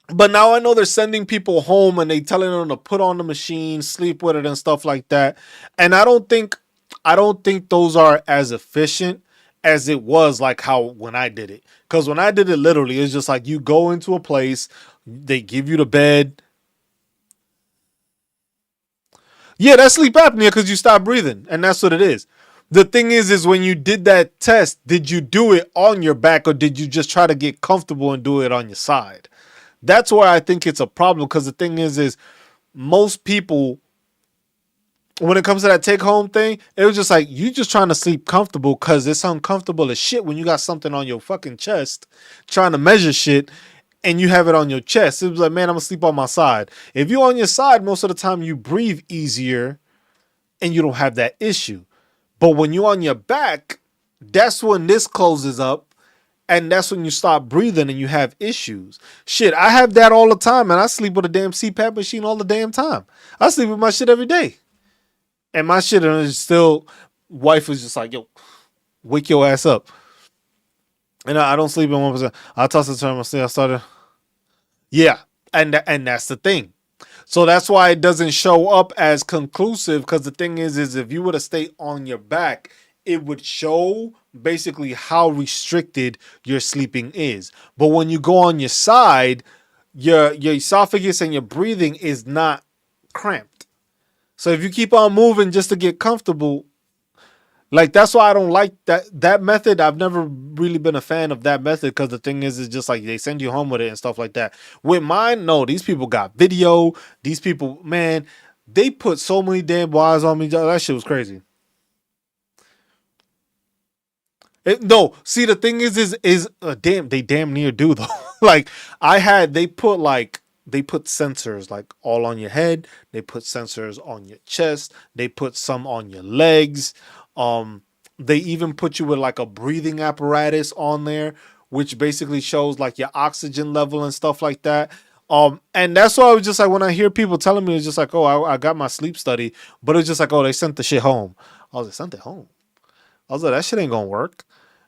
but now I know they're sending people home and they telling them to put on the machine, sleep with it, and stuff like that. And I don't think those are as efficient as it was like how when I did it. Because when I did it, literally, it's just like you go into a place, they give you the bed. Yeah, that's sleep apnea because you stop breathing, and that's what it is. The thing is when you did that test, did you do it on your back or did you just try to get comfortable and do it on your side? That's where I think it's a problem, because the thing is most people, when it comes to that take-home thing, it was just like, you just trying to sleep comfortable because it's uncomfortable as shit when you got something on your fucking chest trying to measure shit and you have it on your chest. It was like, man, I'm going to sleep on my side. If you're on your side, most of the time you breathe easier and you don't have that issue. But when you're on your back, That's when this closes up. And that's when you stop breathing and you have issues. Shit, I have that all the time, and I sleep with a damn CPAP machine all the damn time. I sleep with my shit every day. And my shit is still, wife is just like, yo, wake your ass up. And I don't sleep in 1%. I toss the term, I started. Yeah. And that's the thing. So that's why it doesn't show up as conclusive, because the thing is if you were to stay on your back, it would show basically how restricted your sleeping is. But when you go on your side, your esophagus and your breathing is not cramped. So if you keep on moving just to get comfortable, like that's why I don't like that method. I've never really been a fan of that method, because the thing is just like they send you home with it and stuff like that. With mine, no, these people got video. These people, man, they put so many damn wires on me. That shit was crazy. No, see the thing is damn, they damn near do though. Like they put sensors like all on your head. They put sensors on your chest. They put some on your legs. Um, they even put you with like a breathing apparatus on there, which basically shows like your oxygen level and stuff like that. And that's why I was just like, when I hear people telling me, it's just like, oh, I got my sleep study, but it's just like, oh, they sent the shit home. I was like, sent it home. I was like, that shit ain't gonna work.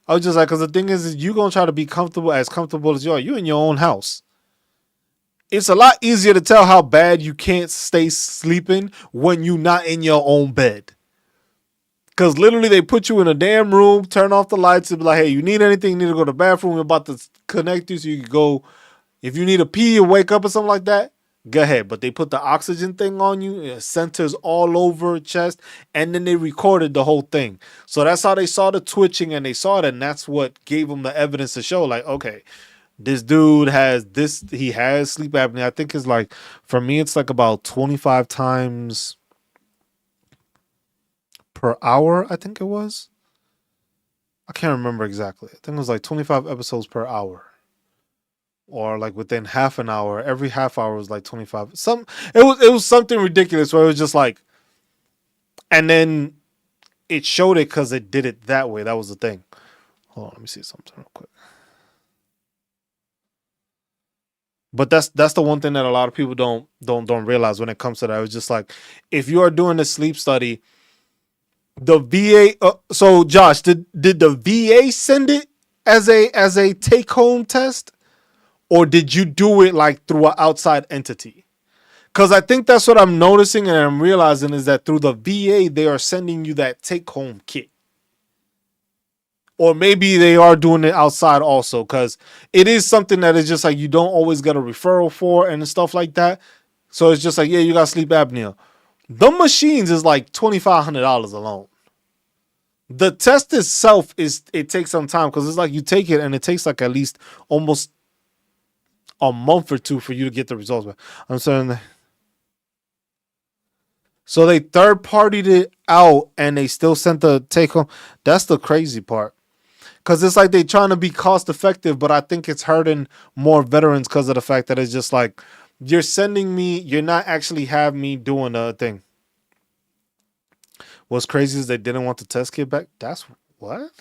I was just like, because the thing is you gonna try to be comfortable as you are. You in your own house. It's a lot easier to tell how bad you can't stay sleeping when you're not in your own bed. Because literally they put you in a damn room, turn off the lights, and be like, hey, you need anything, you need to go to the bathroom, we're about to connect you so you can go. If you need a pee or wake up or something like that, go ahead. But they put the oxygen thing on you, sensors all over chest, and then they recorded the whole thing. So that's how they saw the twitching, and they saw it, and that's what gave them the evidence to show, like, okay, this dude has this, he has sleep apnea. I think it's like, for me, it's like about 25 times per hour, I think it was. I can't remember exactly. I think it was like 25 episodes per hour. Or like within half an hour. Every half hour was like 25. It was something ridiculous where it was just like, and then it showed it because it did it that way. That was the thing. Hold on, let me see something real quick. But that's the one thing that a lot of people don't realize when it comes to that. It's just like, if you are doing a sleep study, the VA. So Josh, did the VA send it as a take home test, or did you do it like through an outside entity? Because I think that's what I'm noticing and I'm realizing is that through the VA they are sending you that take home kit. Or maybe they are doing it outside also, because it is something that is just like you don't always get a referral for and stuff like that. So it's just like, yeah, you got sleep apnea. The machines is like $2,500 alone. The test itself it takes some time, because it's like you take it and it takes like at least almost a month or two for you to get the results. But I'm saying, so they third partied it out and they still sent the take home. That's the crazy part. Because it's like they trying to be cost effective, but I think it's hurting more veterans because of the fact that it's just like, you're sending me, you're not actually have me doing the thing. What's crazy is they didn't want the test kit back. That's what?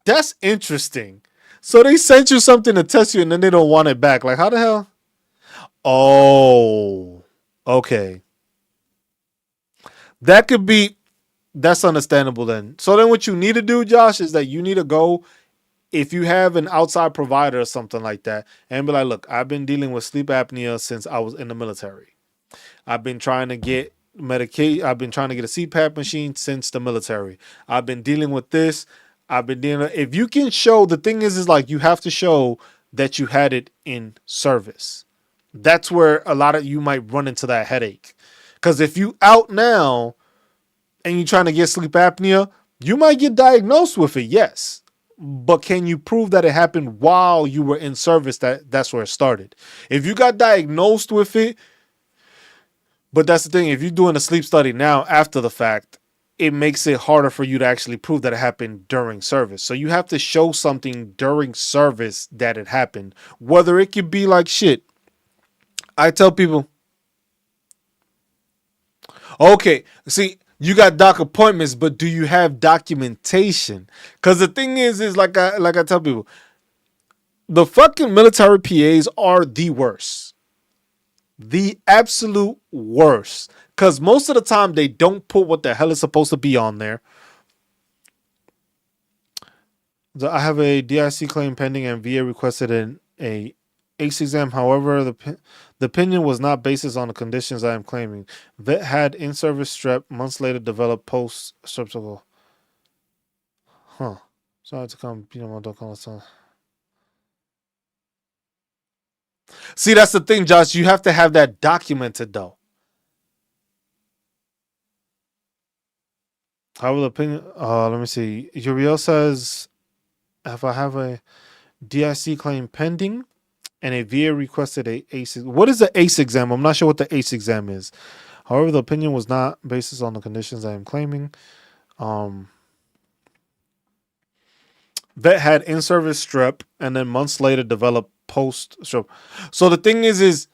That's interesting. So they sent you something to test you and then they don't want it back. Like, how the hell? Oh, okay. That could be, that's understandable then. So then what you need to do, Josh, is that you need to go, if you have an outside provider or something like that, and be like, look, I've been dealing with sleep apnea since I was in the military. I've been trying to get Medicaid. I've been trying to get a CPAP machine since the military. I've been dealing with this. I've been dealing. If you can show, the thing is like you have to show that you had it in service. That's where a lot of you might run into that headache. Because if you out now and you're trying to get sleep apnea, you might get diagnosed with it, yes. But can you prove that it happened while you were in service? That's where it started. If you got diagnosed with it, but that's the thing, if you're doing a sleep study now after the fact, it makes it harder for you to actually prove that it happened during service. So you have to show something during service that it happened. Whether it could be like shit. I tell people, okay, see, You got doc appointments, but do you have documentation? Because the thing is like I tell people, the fucking military PAs are the worst, the absolute worst. Because most of the time they don't put what the hell is supposed to be on there. I have a DIC claim pending and VA requested a ACE exam. However, the opinion was not based on the conditions I am claiming. Vet had in-service strep. Months later, developed post-streptocal. Huh. Sorry to come. See, that's the thing, Josh. You have to have that documented, though. How will opinion? Let me see. Uriel says, if I have a DIC claim pending and a VA requested a ACE. What is the ACE exam? I'm not sure what the ACE exam is. However, the opinion was not based on the conditions I am claiming. Vet had in-service strep and then months later developed post-strep. So the thing is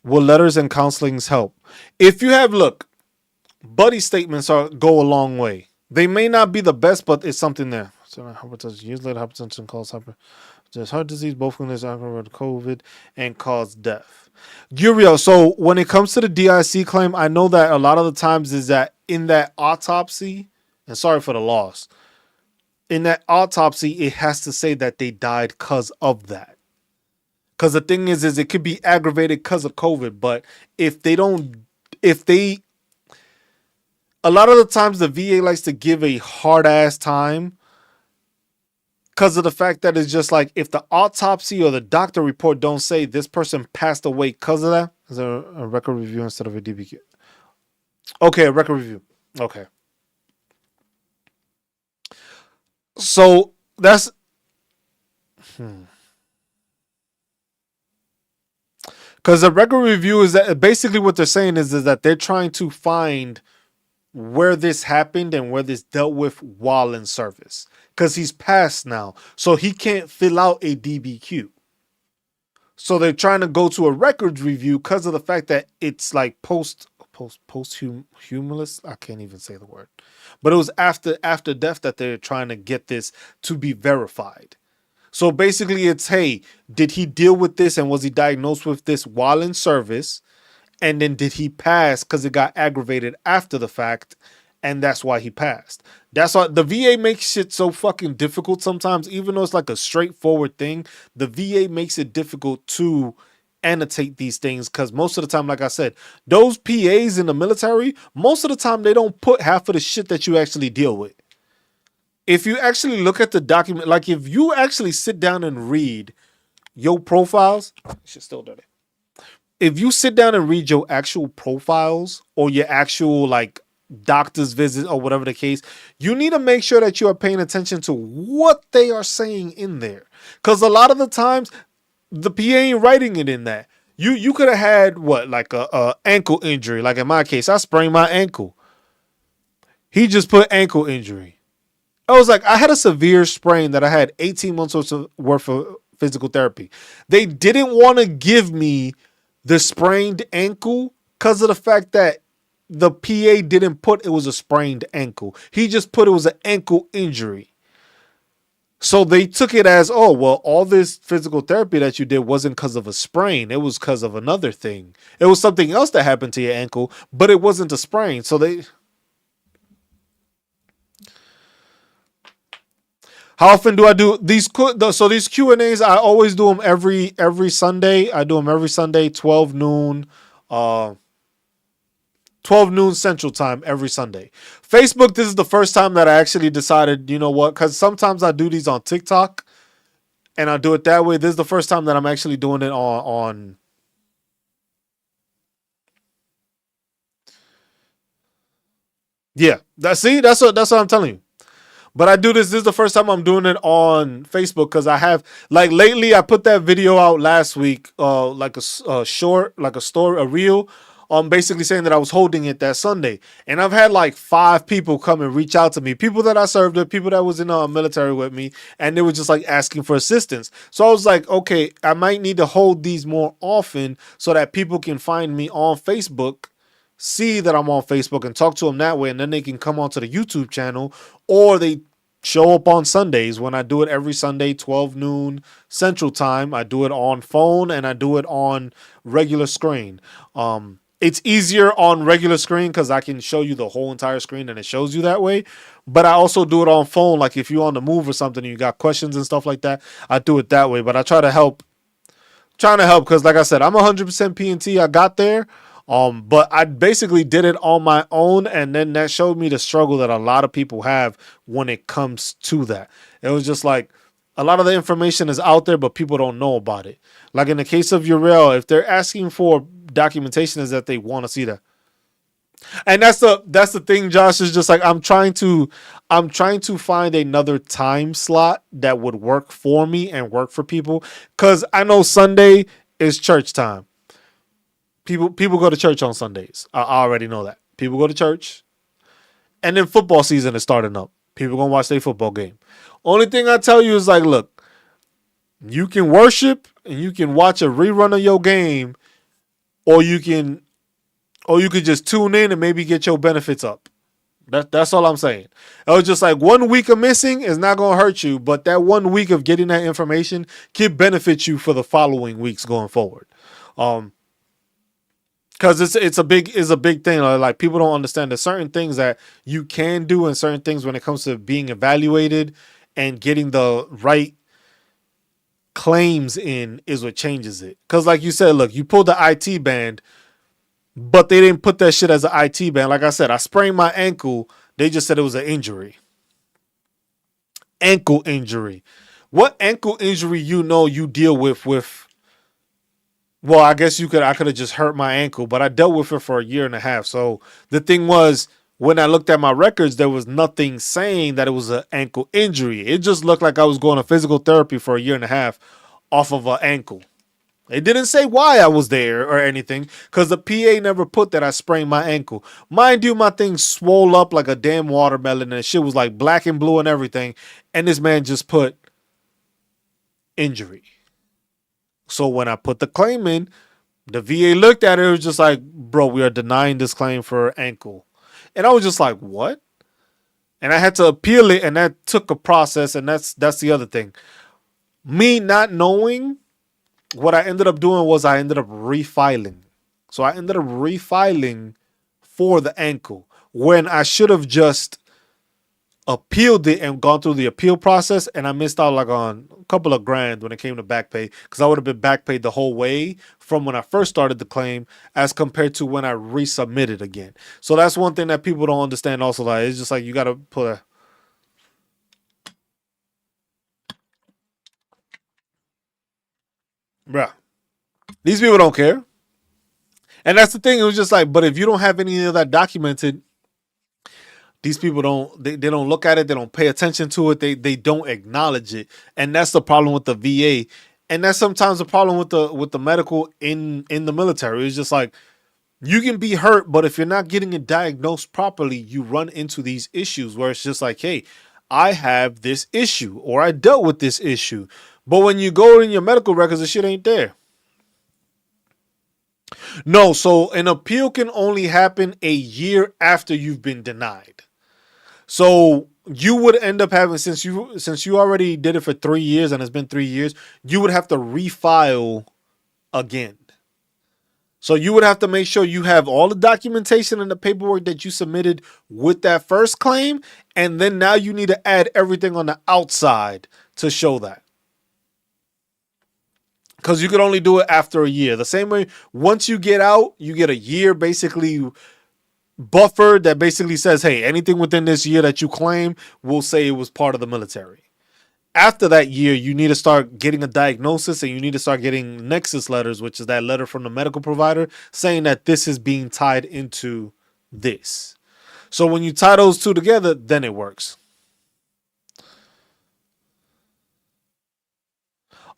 will letters and counselings help? If you have, look, buddy statements go a long way. They may not be the best, but it's something there. So hypertension, years later, hypertension causes heart disease, both conditions aggravated COVID and cause death. Uriel, so when it comes to the DIC claim, I know that a lot of the times is that in that autopsy, and sorry for the loss, in that autopsy, it has to say that they died because of that. Because the thing is it could be aggravated because of COVID, but a lot of the times the VA likes to give a hard ass time because of the fact that it's just like if the autopsy or the doctor report don't say this person passed away because of that. Is there a record review instead of a DBQ? Okay, a record review. Okay. So that's because the record review is that basically what they're saying is that they're trying to find where this happened and where this dealt with while in service. Because he's passed now. So he can't fill out a DBQ. So they're trying to go to a records review because of the fact that it's like posthumous. I can't even say the word. But it was after death that they're trying to get this to be verified. So basically it's, hey, did he deal with this and was he diagnosed with this while in service? And then did he pass because it got aggravated after the fact? And that's why he passed. That's why the VA makes shit so fucking difficult sometimes, even though it's like a straightforward thing. The VA makes it difficult to annotate these things because most of the time, like I said, those PAs in the military, most of the time they don't put half of the shit that you actually deal with. If you actually look at the document, like if you actually sit down and read your profiles, shit's still dirty. If you sit down and read your actual profiles or your actual like doctor's visit or whatever the case, you need to make sure that you are paying attention to what they are saying in there. Because a lot of the times the PA ain't writing it in that. You could have had what, like a ankle injury. Like in my case, I sprained my ankle. He just put ankle injury. I was like, I had a severe sprain that I had 18 months worth of physical therapy. They didn't want to give me the sprained ankle because of the fact that the PA didn't put it was a sprained ankle. He just put it was an ankle injury. So they took it as, oh, well, all this physical therapy that you did wasn't because of a sprain. It was because of another thing. It was something else that happened to your ankle, but it wasn't a sprain. So they... How often do I do these? So these Q&As, I always do them every Sunday. I do them every Sunday, 12 noon, 12 noon Central Time every Sunday. Facebook, this is the first time that I actually decided, you know what? Because sometimes I do these on TikTok, and I do it that way. This is the first time that I'm actually doing it on yeah. That's what I'm telling you. But I do this. This is the first time I'm doing it on Facebook because I have, like, lately I put that video out last week, like a short, like a story, a reel, basically saying that I was holding it that Sunday. And I've had like 5 people come and reach out to me, people that I served with, people that was in the military with me, and they were just like asking for assistance. So I was like, okay, I might need to hold these more often so that people can find me on Facebook see that I'm on Facebook and talk to them that way, and then they can come onto the YouTube channel, or they show up on Sundays when I do it every Sunday, 12 noon Central Time. I do it on phone and I do it on regular screen. It's easier on regular screen because I can show you the whole entire screen and it shows you that way. But I also do it on phone. Like if you're on the move or something and you got questions and stuff like that, I do it that way. But I try to help, because like I said, I'm 100% P&T. I got there. But I basically did it on my own, and then that showed me the struggle that a lot of people have when it comes to that. It was just like a lot of the information is out there, but people don't know about it. Like in the case of Urel, if they're asking for documentation, is that they want to see that. And that's the thing, Josh, is just like I'm trying to find another time slot that would work for me and work for people, because I know Sunday is church time. People go to church on Sundays. I already know that. People go to church. And then football season is starting up. People going to watch their football game. Only thing I tell you is like, look, you can worship and you can watch a rerun of your game, or you can just tune in and maybe get your benefits up. That's all I'm saying. It was just like 1 week of missing is not going to hurt you, but that 1 week of getting that information can benefit you for the following weeks going forward. Because it's a big thing. Like people don't understand there's certain things that you can do and certain things when it comes to being evaluated and getting the right claims in is what changes it. Because like you said, look, you pulled the IT band, but they didn't put that shit as an IT band. Like I said, I sprained my ankle. They just said it was an injury. Ankle injury. What ankle injury you deal with? Well, I guess I could have just hurt my ankle, but I dealt with it for a year and a half. So the thing was, when I looked at my records, there was nothing saying that it was an ankle injury. It just looked like I was going to physical therapy for a year and a half off of an ankle. It didn't say why I was there or anything, because the PA never put that I sprained my ankle. Mind you, my thing swole up like a damn watermelon and shit was like black and blue and everything. And this man just put injury. So when I put the claim in, the VA looked at it. It was just like, bro, we are denying this claim for ankle. And I was just like, what? And I had to appeal it, and that took a process, and that's the other thing. Me not knowing, what I ended up doing was I ended up refiling. So I ended up refiling for the ankle when I should have just appealed it and gone through the appeal process, and I missed out like on a couple of grand when it came to back pay, because I would have been back paid the whole way from when I first started the claim as compared to when I resubmitted again. So that's one thing that people don't understand also. Like, it's just like you got to put a... Bruh. These people don't care. And that's the thing. It was just like, but if you don't have any of that documented, these people they don't look at it. They don't pay attention to it. They don't acknowledge it. And that's the problem with the VA. And that's sometimes the problem with the medical in the military. It's just like, you can be hurt, but if you're not getting it diagnosed properly, you run into these issues where it's just like, hey, I have this issue or I dealt with this issue. But when you go in your medical records, the shit ain't there. No, so an appeal can only happen a year after you've been denied. So you would end up having, since you already did it for 3 years and it's been 3 years, you would have to refile again. So you would have to make sure you have all the documentation and the paperwork that you submitted with that first claim, and then now you need to add everything on the outside to show that. Because you could only do it after a year. The same way, once you get out, you get a year basically buffer that basically says, hey, anything within this year that you claim, we'll say it was part of the military. After that year, you need to start getting a diagnosis, and you need to start getting nexus letters, which is that letter from the medical provider saying that this is being tied into this. So when you tie those two together, then it works.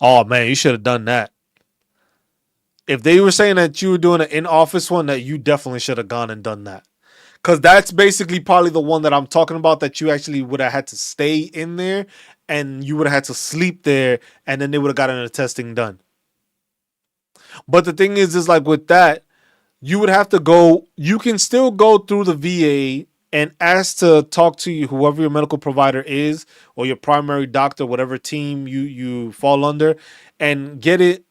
Oh man, you should have done that. If they were saying that you were doing an in-office one, that you definitely should have gone and done that. Because that's basically probably the one that I'm talking about, that you actually would have had to stay in there and you would have had to sleep there, and then they would have gotten the testing done. But the thing is like with that, you would have to go. You can still go through the VA and ask to talk to you, whoever your medical provider is, or your primary doctor, whatever team you fall under, and get it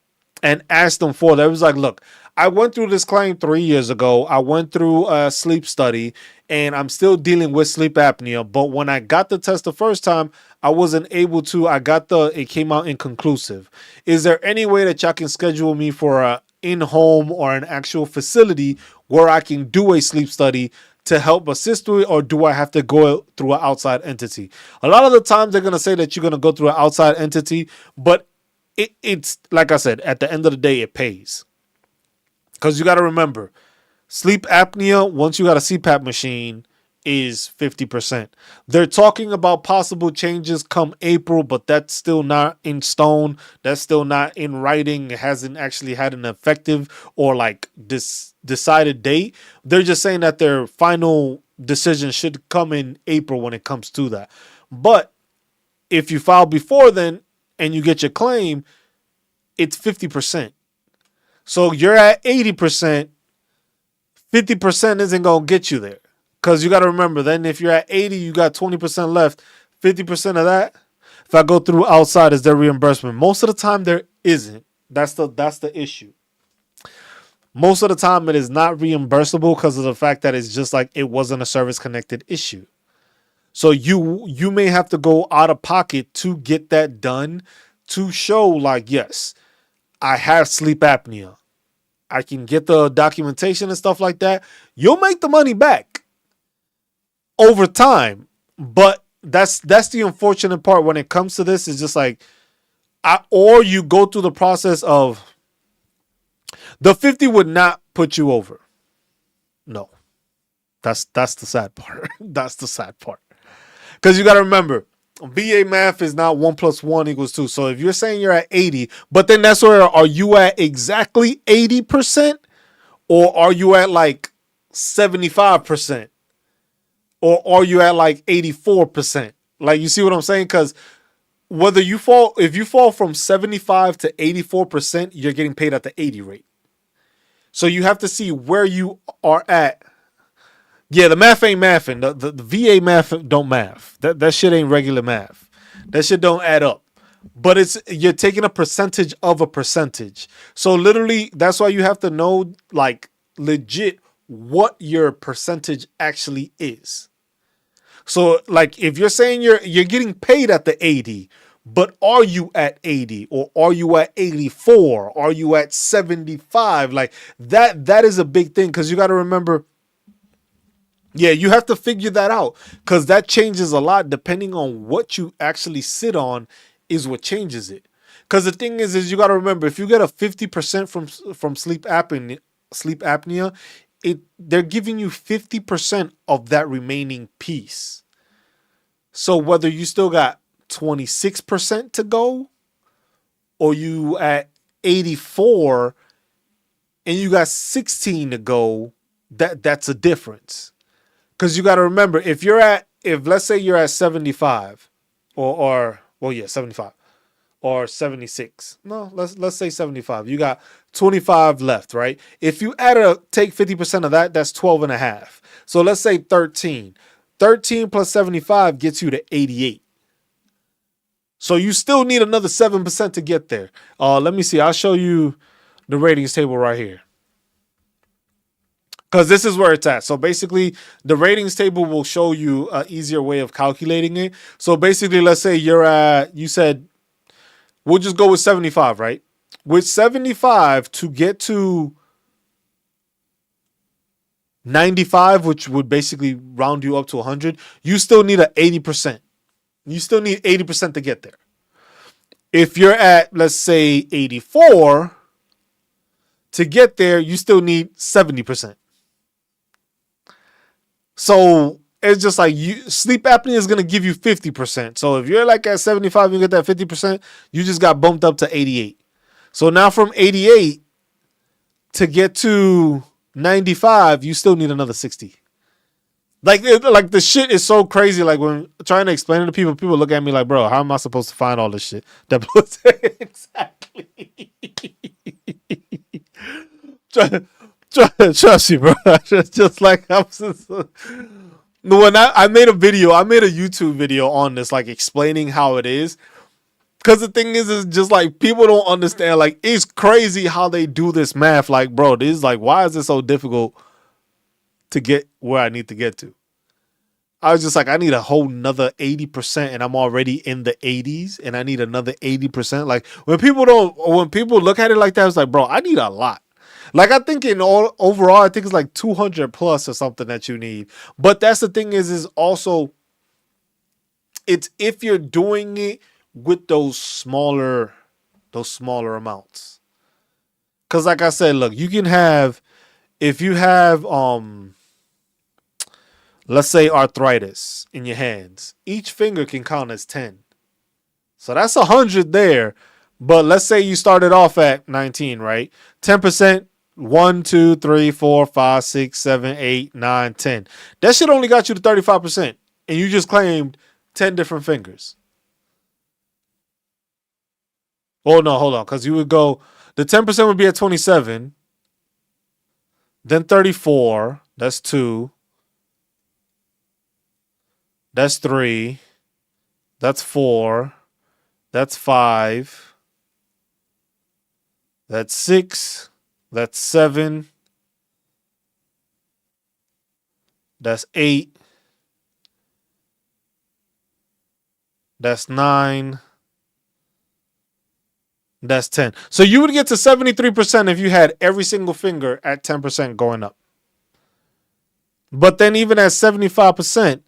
and ask them for that. It was like, look, I went through this claim 3 years ago. I went through a sleep study and I'm still dealing with sleep apnea. But when I got the test the first time, I wasn't able to. It came out inconclusive. Is there any way that y'all can schedule me for a in-home or an actual facility where I can do a sleep study to help assist with, or do I have to go through an outside entity? A lot of the times they're going to say that you're going to go through an outside entity, but it's like I said, at the end of the day, it pays. Because you got to remember, sleep apnea, once you got a CPAP machine, is 50%. They're talking about possible changes come April, but that's still not in stone. That's still not in writing. It hasn't actually had an effective or like decided date. They're just saying that their final decision should come in April when it comes to that. But if you file before then and you get your claim, it's 50%. So you're at 80%, 50% isn't going to get you there. Because you got to remember, then if you're at 80, you got 20% left. 50% of that, if I go through outside, is there reimbursement? Most of the time, there isn't. That's the issue. Most of the time, it is not reimbursable because of the fact that it's just like it wasn't a service-connected issue. So you may have to go out of pocket to get that done to show like, yes, I have sleep apnea. I can get the documentation and stuff like that. You'll make the money back over time, but that's the unfortunate part when it comes to this. Is just like, or you go through the process of the 50 would not put you over. No, that's the sad part. That's the sad part, because you got to remember, VA math is not 1 + 1 = 2. So if you're saying you're at 80, but then that's where, are you at exactly 80%, or are you at like 75%? Or are you at like 84%? Like, you see what I'm saying? Because if you fall from 75 to 84%, you're getting paid at the 80 rate. So you have to see where you are at. Yeah, the math ain't mathing. The VA math don't math. That shit ain't regular math. That shit don't add up. But you're taking a percentage of a percentage. So literally, that's why you have to know, like, legit what your percentage actually is. So, like, if you're saying you're getting paid at the 80, but are you at 80, or are you at 84? Are you at 75? Like, that is a big thing, because you got to remember, yeah, you have to figure that out, because that changes a lot depending on what you actually sit on is what changes it. Because the thing is you got to remember, if you get a 50% from sleep apnea, they're giving you 50% of that remaining piece. So whether you still got 26% to go, or you at 84 and you got 16 to go, that's a difference. Because you got to remember, if let's say you're at 75 or 75 or 76. No, let's say 75. You got 25 left, right? If you take 50% of that, that's 12 and a half. So let's say 13. 13 plus 75 gets you to 88. So you still need another 7% to get there. Let me see. I'll show you the ratings table right here, because this is where it's at. So basically, the ratings table will show you an easier way of calculating it. So basically, let's say you said, we'll just go with 75, right? With 75, to get to 95, which would basically round you up to 100, you still need 80%. You still need 80% to get there. If you're at, let's say, 84, to get there, you still need 70%. So it's just like sleep apnea is going to give you 50%. So if you're like at 75, you get that 50%, you just got bumped up to 88. So now from 88 to get to 95, you still need another 60. Like the shit is so crazy. Like, when trying to explain it to people, people look at me like, bro, how am I supposed to find all this shit? Exactly. Trust me, bro. Just like when I made a video, I made a YouTube video on this, like explaining how it is. Because the thing is just like people don't understand. Like, it's crazy how they do this math. Like, bro, this is like, why is it so difficult to get where I need to get to? I was just like, I need a whole nother 80%, and I'm already in the 80s, and I need another 80%. Like, when people look at it like that, it's like, bro, I need a lot. Like, I think overall, I think it's like 200 plus or something that you need. But that's the thing is also, it's if you're doing it with those smaller amounts. Because like I said, look, you can have, if you have, let's say arthritis in your hands, each finger can count as 10. So that's 100 there. But let's say you started off at 19, right? 10%, 1, 2, 3, 4, 5, 6, 7, 8, 9, 10. That shit only got you to 35%. And you just claimed 10 different fingers. Oh, no, hold on. Because you would go, the 10% would be at 27. Then 34. That's 2. That's 3. That's 4. That's 5. That's 6. That's 7. That's 8. That's 9. That's 10. So you would get to 73% if you had every single finger at 10% going up. But then even at 75%,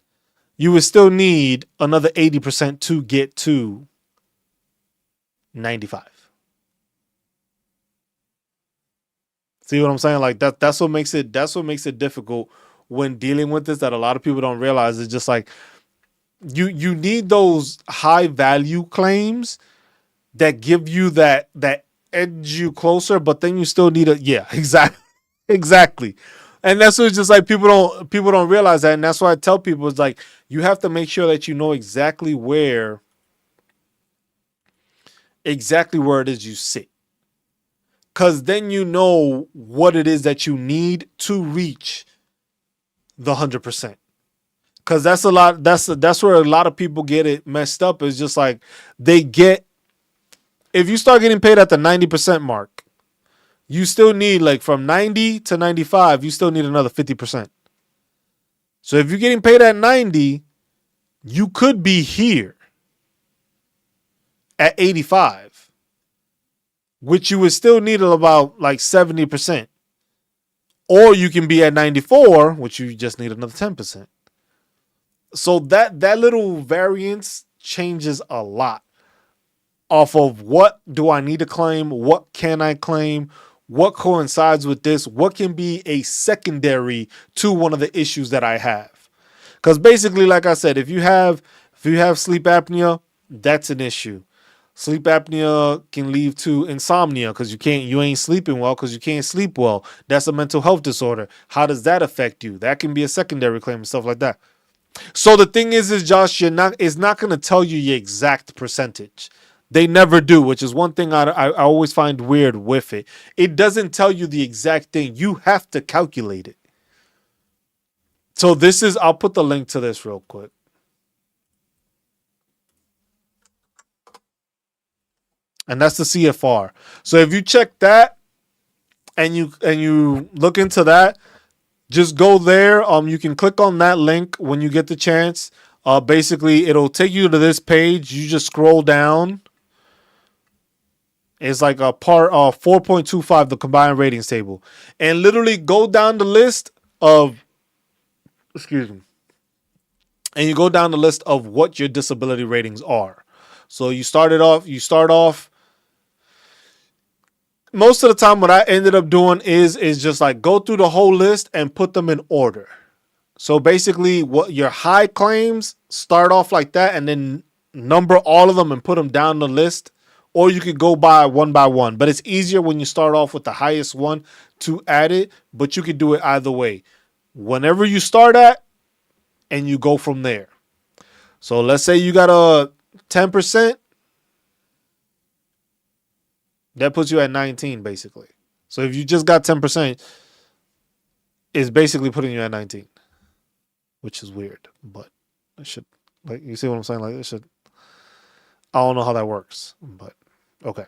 you would still need another 80% to get to 95. See what I'm saying? Like that's what makes it difficult when dealing with this, that a lot of people don't realize. It's just like you need those high value claims that give you that edge you closer, but then you still need exactly. And that's what it's just like people don't realize that, and that's why I tell people it's like you have to make sure that you know exactly where it is you sit. Cause then you know what it is that you need to reach the 100%. Cause that's a lot. That's where a lot of people get it messed up. Is just like if you start getting paid at the 90% mark, you still need, like, from 90 to 95, you still need another 50%. So if you're getting paid at 90, you could be here at 85, which you would still need about like 70%. Or you can be at 94, which you just need another 10%. So that little variance changes a lot off of what do I need to claim, what can I claim, what coincides with this, what can be a secondary to one of the issues that I have. Because basically, like I said, if you have sleep apnea, that's an issue. Sleep apnea can lead to insomnia because you ain't sleeping well because you can't sleep well. That's a mental health disorder. How does that affect you? That can be a secondary claim and stuff like that. So the thing is Josh, it's not going to tell you the exact percentage. They never do, which is one thing I always find weird with it. It doesn't tell you the exact thing. You have to calculate it. So I'll put the link to this real quick. And that's the CFR. So if you check that and you look into that, just go there. You can click on that link when you get the chance. Basically, it'll take you to this page. You just scroll down. It's like a part 4.25, the combined ratings table. And literally go down the list of, and you go down the list of what your disability ratings are. So you start off. Most of the time what I ended up doing is just like go through the whole list and put them in order. So basically what your high claims start off like that and then number all of them and put them down the list. Or you could go by one, but it's easier when you start off with the highest one to add it, but you could do it either way. Whenever you start at and you go from there. So let's say you got a 10%, that puts you at 19 basically. So if you just got 10%, is basically putting you at 19, which is weird, but it should, like, you see what I'm saying? Like, it should, I don't know how that works, but okay.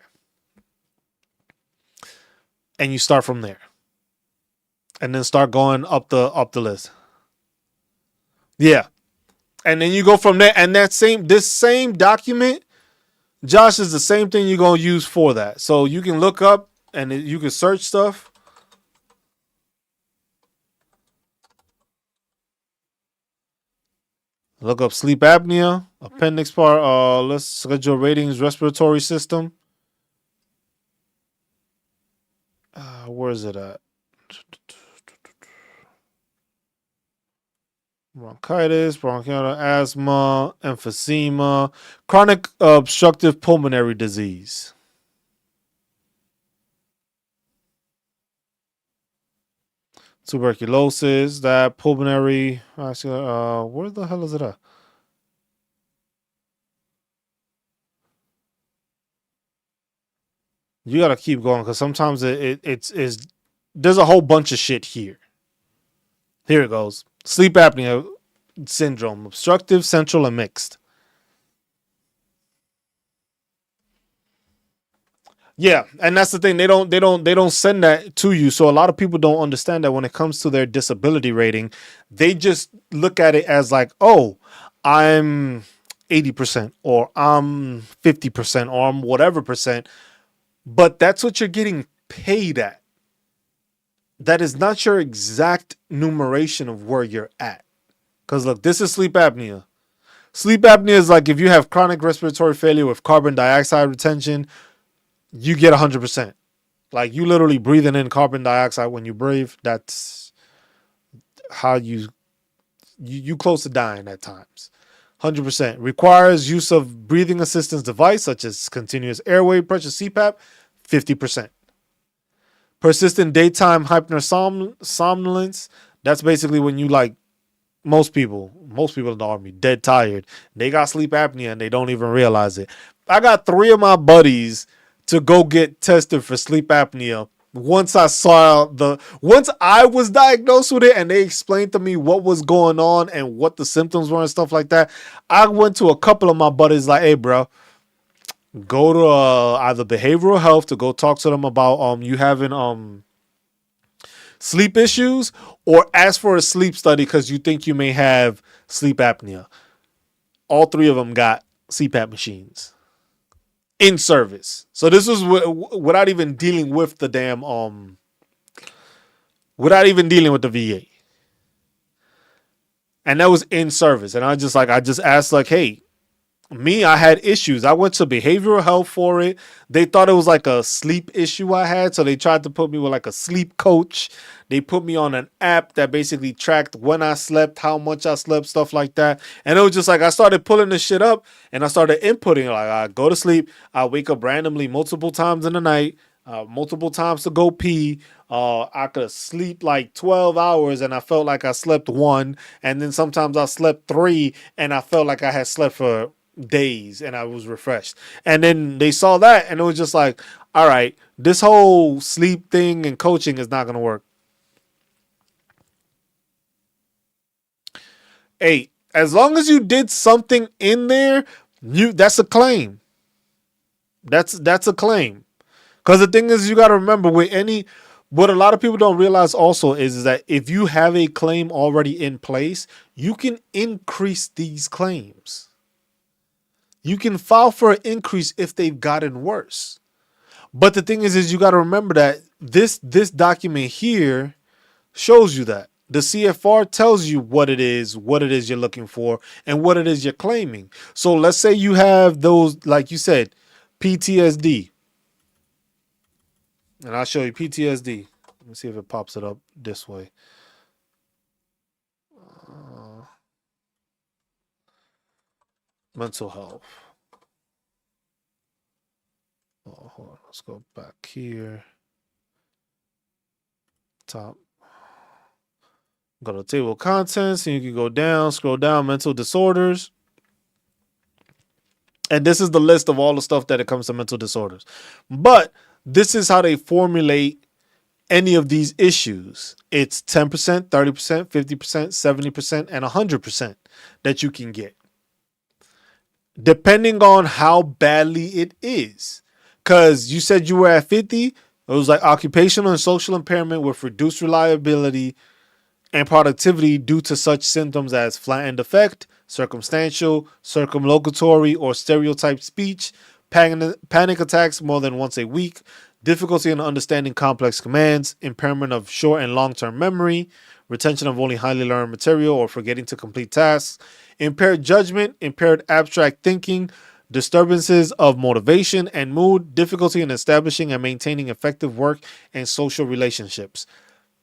And you start from there, and then start going up the list. Yeah, and then you go from there. And this same document, Josh, is the same thing you're gonna use for that. So you can look up and you can search stuff. Look up sleep apnea, appendix part. Let's schedule ratings, respiratory system. Where is it at? Bronchitis, bronchial asthma, emphysema, chronic obstructive pulmonary disease. Tuberculosis, that pulmonary. Where the hell is it at? You gotta keep going because sometimes it's there's a whole bunch of shit here. Here it goes. Sleep apnea syndrome, obstructive, central, and mixed. Yeah, and that's the thing. They don't send that to you. So a lot of people don't understand that when it comes to their disability rating, they just look at it as like, oh, I'm 80% or I'm 50% or I'm whatever percent. But that's what you're getting paid at. That is not your exact numeration of where you're at. Because look, this is sleep apnea. Sleep apnea is like if you have chronic respiratory failure with carbon dioxide retention, you get 100%. Like you literally breathing in carbon dioxide when you breathe. That's how you close to dying at times. 100%. Requires use of breathing assistance device such as continuous airway pressure CPAP, 50%. Persistent daytime hypersomnolence. That's basically when you like most people in the army, dead tired. They got sleep apnea and they don't even realize it. I got 3 of my buddies to go get tested for sleep apnea. Once I was diagnosed with it and they explained to me what was going on and what the symptoms were and stuff like that, I went to a couple of my buddies like, hey, bro, go to either behavioral health to go talk to them about you having sleep issues, or ask for a sleep study because you think you may have sleep apnea. All 3 of them got CPAP machines in service. So this was without even dealing with the damn without even dealing with the VA. And that was in service. And I just asked like, hey, I had issues. I went to behavioral health for it. They thought it was like a sleep issue I had. So they tried to put me with like a sleep coach. They put me on an app that basically tracked when I slept, how much I slept, stuff like that. And it was just like, I started pulling this shit up and I started inputting. Like I go to sleep. I wake up randomly multiple times in the night, multiple times to go pee. I could sleep like 12 hours and I felt like I slept 1. And then sometimes I slept 3 and I felt like I had slept for days and I was refreshed. And then they saw that and it was just like, all right, this whole sleep thing and coaching is not going to work. Hey, as long as you did something in there, that's a claim. That's a claim. Because the thing is, you got to remember what a lot of people don't realize also is that if you have a claim already in place, you can increase these claims. You can file for an increase if they've gotten worse. But the thing is you got to remember that this document here shows you that. The CFR tells you what it is you're looking for, and what it is you're claiming. So let's say you have those, like you said, PTSD. And I'll show you PTSD. Let me see if it pops it up this way. Mental health. Oh, hold on. Let's go back here. Top. Go to table of contents, and you can go down, scroll down, mental disorders. And this is the list of all the stuff that it comes to mental disorders. But this is how they formulate any of these issues. It's 10%, 30%, 50%, 70%, and 100% that you can get, depending on how badly it is. Because you said you were at 50, it was like occupational and social impairment with reduced reliability and productivity due to such symptoms as flattened affect, circumstantial, circumlocutory, or stereotyped speech, panic attacks more than once a week, difficulty in understanding complex commands, impairment of short and long-term memory, retention of only highly learned material or forgetting to complete tasks, impaired judgment, impaired abstract thinking, disturbances of motivation and mood, difficulty in establishing and maintaining effective work and social relationships.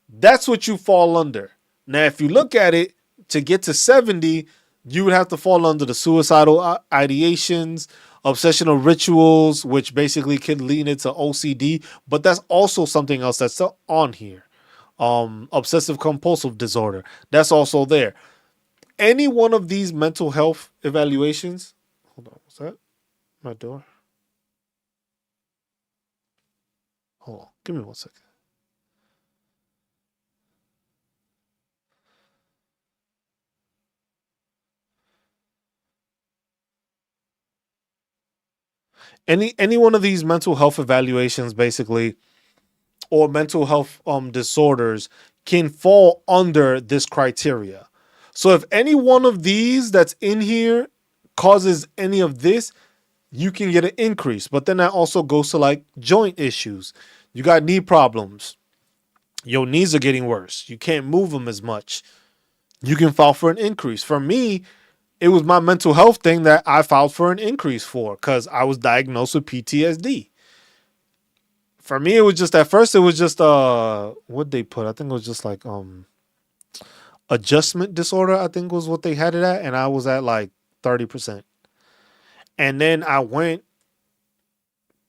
That's what you fall under. Now, if you look at it, to get to 70, you would have to fall under the suicidal ideations, obsessional rituals, which basically can lead into OCD, but that's also something else that's on here. Obsessive compulsive disorder, that's also there. Any one of these mental health evaluations, hold on, what's that? My door? Hold on, give me 1 second. Any one of these mental health evaluations, basically, or mental health disorders, can fall under this criteria. So if any one of these that's in here causes any of this, you can get an increase. But then that also goes to like joint issues. You got knee problems. Your knees are getting worse. You can't move them as much. You can file for an increase. For me, it was my mental health thing that I filed for an increase for because I was diagnosed with PTSD. For me, it was just at first, it was just what they put. I think it was just like adjustment disorder, I think was what they had it at, and I was at like 30%. And then I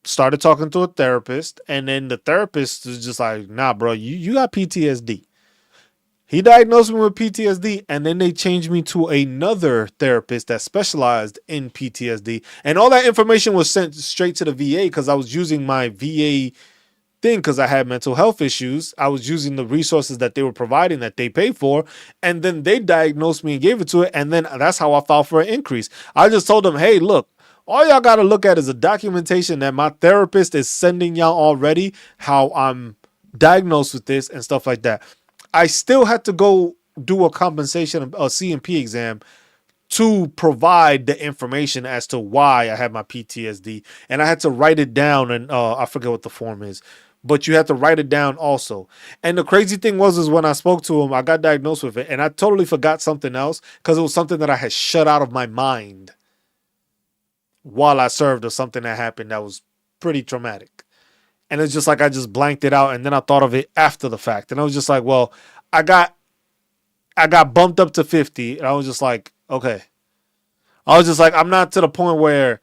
started talking to a therapist, and then the therapist was just like, nah, bro, you got PTSD. He diagnosed me with PTSD, and then they changed me to another therapist that specialized in PTSD. And all that information was sent straight to the VA because I was using my VA thing because I had mental health issues. I was using the resources that they were providing that they paid for, and then they diagnosed me and gave it to it, and then that's how I filed for an increase. I just told them, hey, look, all y'all got to look at is a documentation that my therapist is sending y'all already, how I'm diagnosed with this and stuff like that. I still had to go do a compensation, a C&P exam to provide the information as to why I had my PTSD. And I had to write it down, and I forget what the form is, but you had to write it down also. And the crazy thing is when I spoke to him, I got diagnosed with it, and I totally forgot something else because it was something that I had shut out of my mind while I served, or something that happened that was pretty traumatic. And it's just like I just blanked it out, and then I thought of it after the fact. And I was just like, well, I got bumped up to 50, and I was just like, okay. I was just like, I'm not to the point where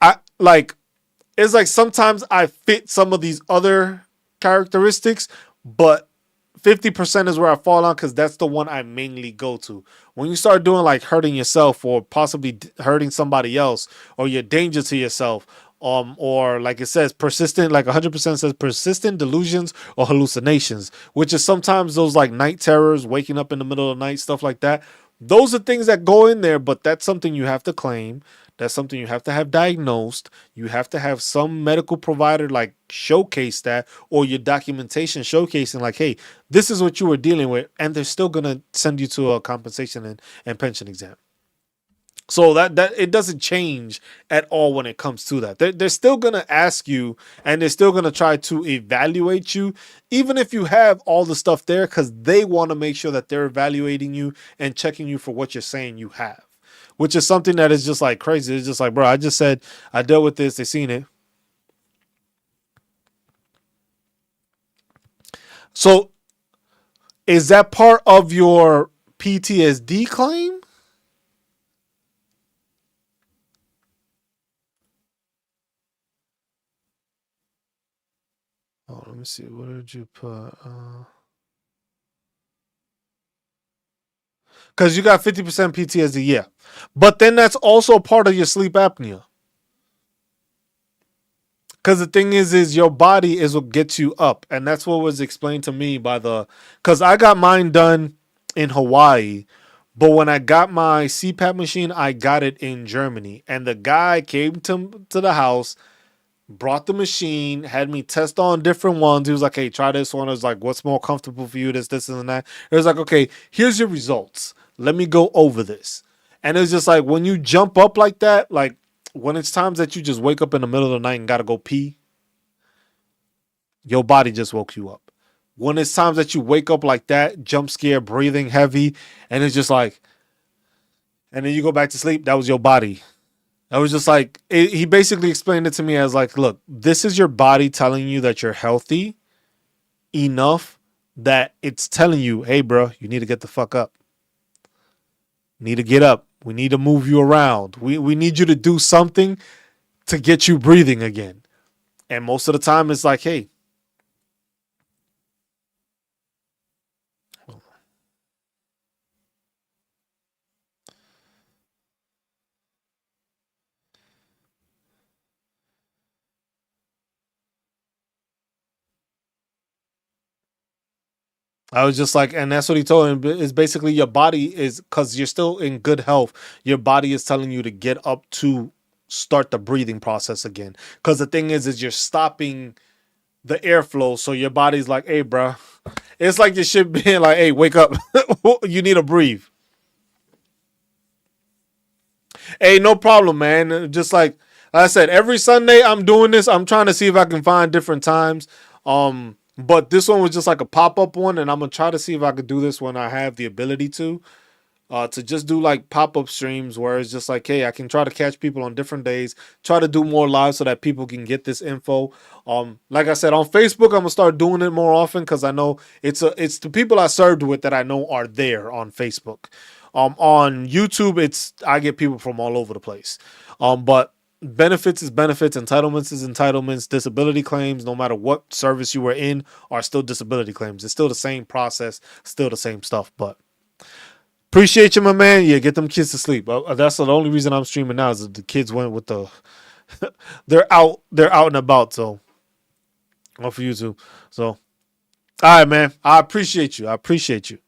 it's like sometimes I fit some of these other characteristics, but 50% is where I fall on because that's the one I mainly go to. When you start doing like hurting yourself or possibly hurting somebody else, or you're danger to yourself, or like it says persistent, like 100% says persistent delusions or hallucinations, which is sometimes those like night terrors, waking up in the middle of the night, stuff like that. Those are things that go in there, but that's something you have to claim. That's something you have to have diagnosed. You have to have some medical provider like showcase that, or your documentation showcasing like, hey, this is what you were dealing with, and they're still gonna send you to a compensation and pension exam. So that it doesn't change at all when it comes to that. They're still gonna ask you, and they're still gonna try to evaluate you, even if you have all the stuff there, because they want to make sure that they're evaluating you and checking you for what you're saying you have, which is something that is just like crazy. It's just like, bro, I just said I dealt with this. They seen it. So is that part of your PTSD claim? Oh, let me see. What did you put? Because you got 50% PTSD, yeah. But then that's also part of your sleep apnea. Because the thing is your body is what gets you up, and that's what was explained to me by the. Because I got mine done in Hawaii, but when I got my CPAP machine, I got it in Germany, and the guy came to the house, brought the machine, had me test on different ones. He was like, "Hey, try this one." I was like, "What's more comfortable for you? This, and that." It was like, "Okay, here's your results. Let me go over this." And it's just like when you jump up like that, like when it's times that you just wake up in the middle of the night and gotta go pee, your body just woke you up. When it's times that you wake up like that, jump scare, breathing heavy, and it's just like, and then you go back to sleep, that was your body. I was just like, he basically explained it to me as like, look, this is your body telling you that you're healthy enough that it's telling you, hey, bro, you need to get the fuck up. You need to get up. We need to move you around. We need you to do something to get you breathing again. And most of the time, it's like, hey, I was just like, and that's what he told him. Is basically your body is because you're still in good health. Your body is telling you to get up to start the breathing process again. Because the thing is you're stopping the airflow. So your body's like, hey, bro, it's like your shit being like, hey, wake up. You need to breathe. Hey, no problem, man. Just like I said, every Sunday I'm doing this. I'm trying to see if I can find different times. But this one was just like a pop-up one, and I'm gonna try to see if I could do this when I have the ability to just do like pop-up streams where it's just like, hey, I can try to catch people on different days, try to do more live so that people can get this info. Like I said, on Facebook, I'm gonna start doing it more often because I know it's the people I served with that I know are there on Facebook. On YouTube, I get people from all over the place. But benefits is benefits, entitlements is entitlements, disability claims, no matter what service you were in, are still disability claims. It's still the same process, still the same stuff. But appreciate you, my man. Yeah, get them kids to sleep. That's the only reason I'm streaming now is that the kids went with the they're out and about. So on for YouTube. So all right, man. I appreciate you. I appreciate you.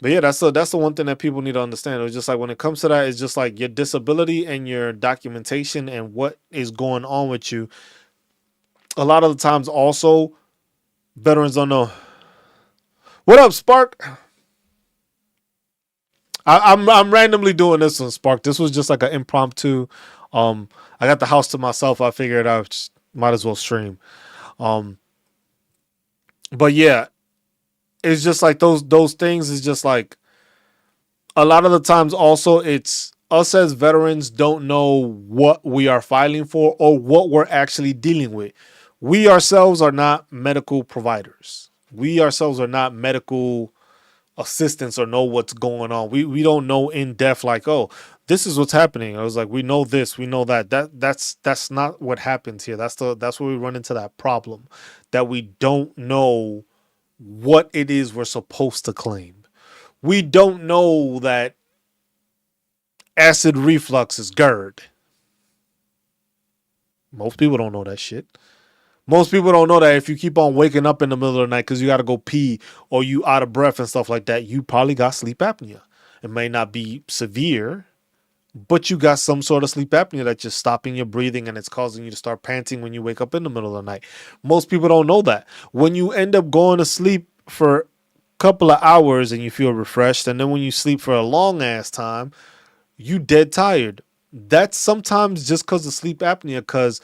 But yeah, that's the one thing that people need to understand. It's just like when it comes to that, it's just like your disability and your documentation and what is going on with you. A lot of the times, also veterans don't know. What up, Spark? I'm randomly doing this on Spark. This was just like an impromptu. I got the house to myself. I figured I might as well stream. Um, but yeah, it's just like those things. Is just like a lot of the times also it's us as veterans don't know what we are filing for or what we're actually dealing with. We ourselves are not medical providers. We ourselves are not medical assistants or know what's going on. We don't know in depth like, oh, this is what's happening. I was like, we know this, we know that. That's not what happens here. That's where we run into that problem that we don't know what it is we're supposed to claim. We don't know that acid reflux is GERD. Most people don't know that shit. Most people don't know that if you keep on waking up in the middle of the night because you got to go pee or you out of breath and stuff like that, you probably got sleep apnea. It may not be severe, but you got some sort of sleep apnea that's just stopping your breathing and it's causing you to start panting when you wake up in the middle of the night. Most people don't know that. When you end up going to sleep for a couple of hours and you feel refreshed, and then when you sleep for a long ass time, you dead tired. That's sometimes just because of sleep apnea, because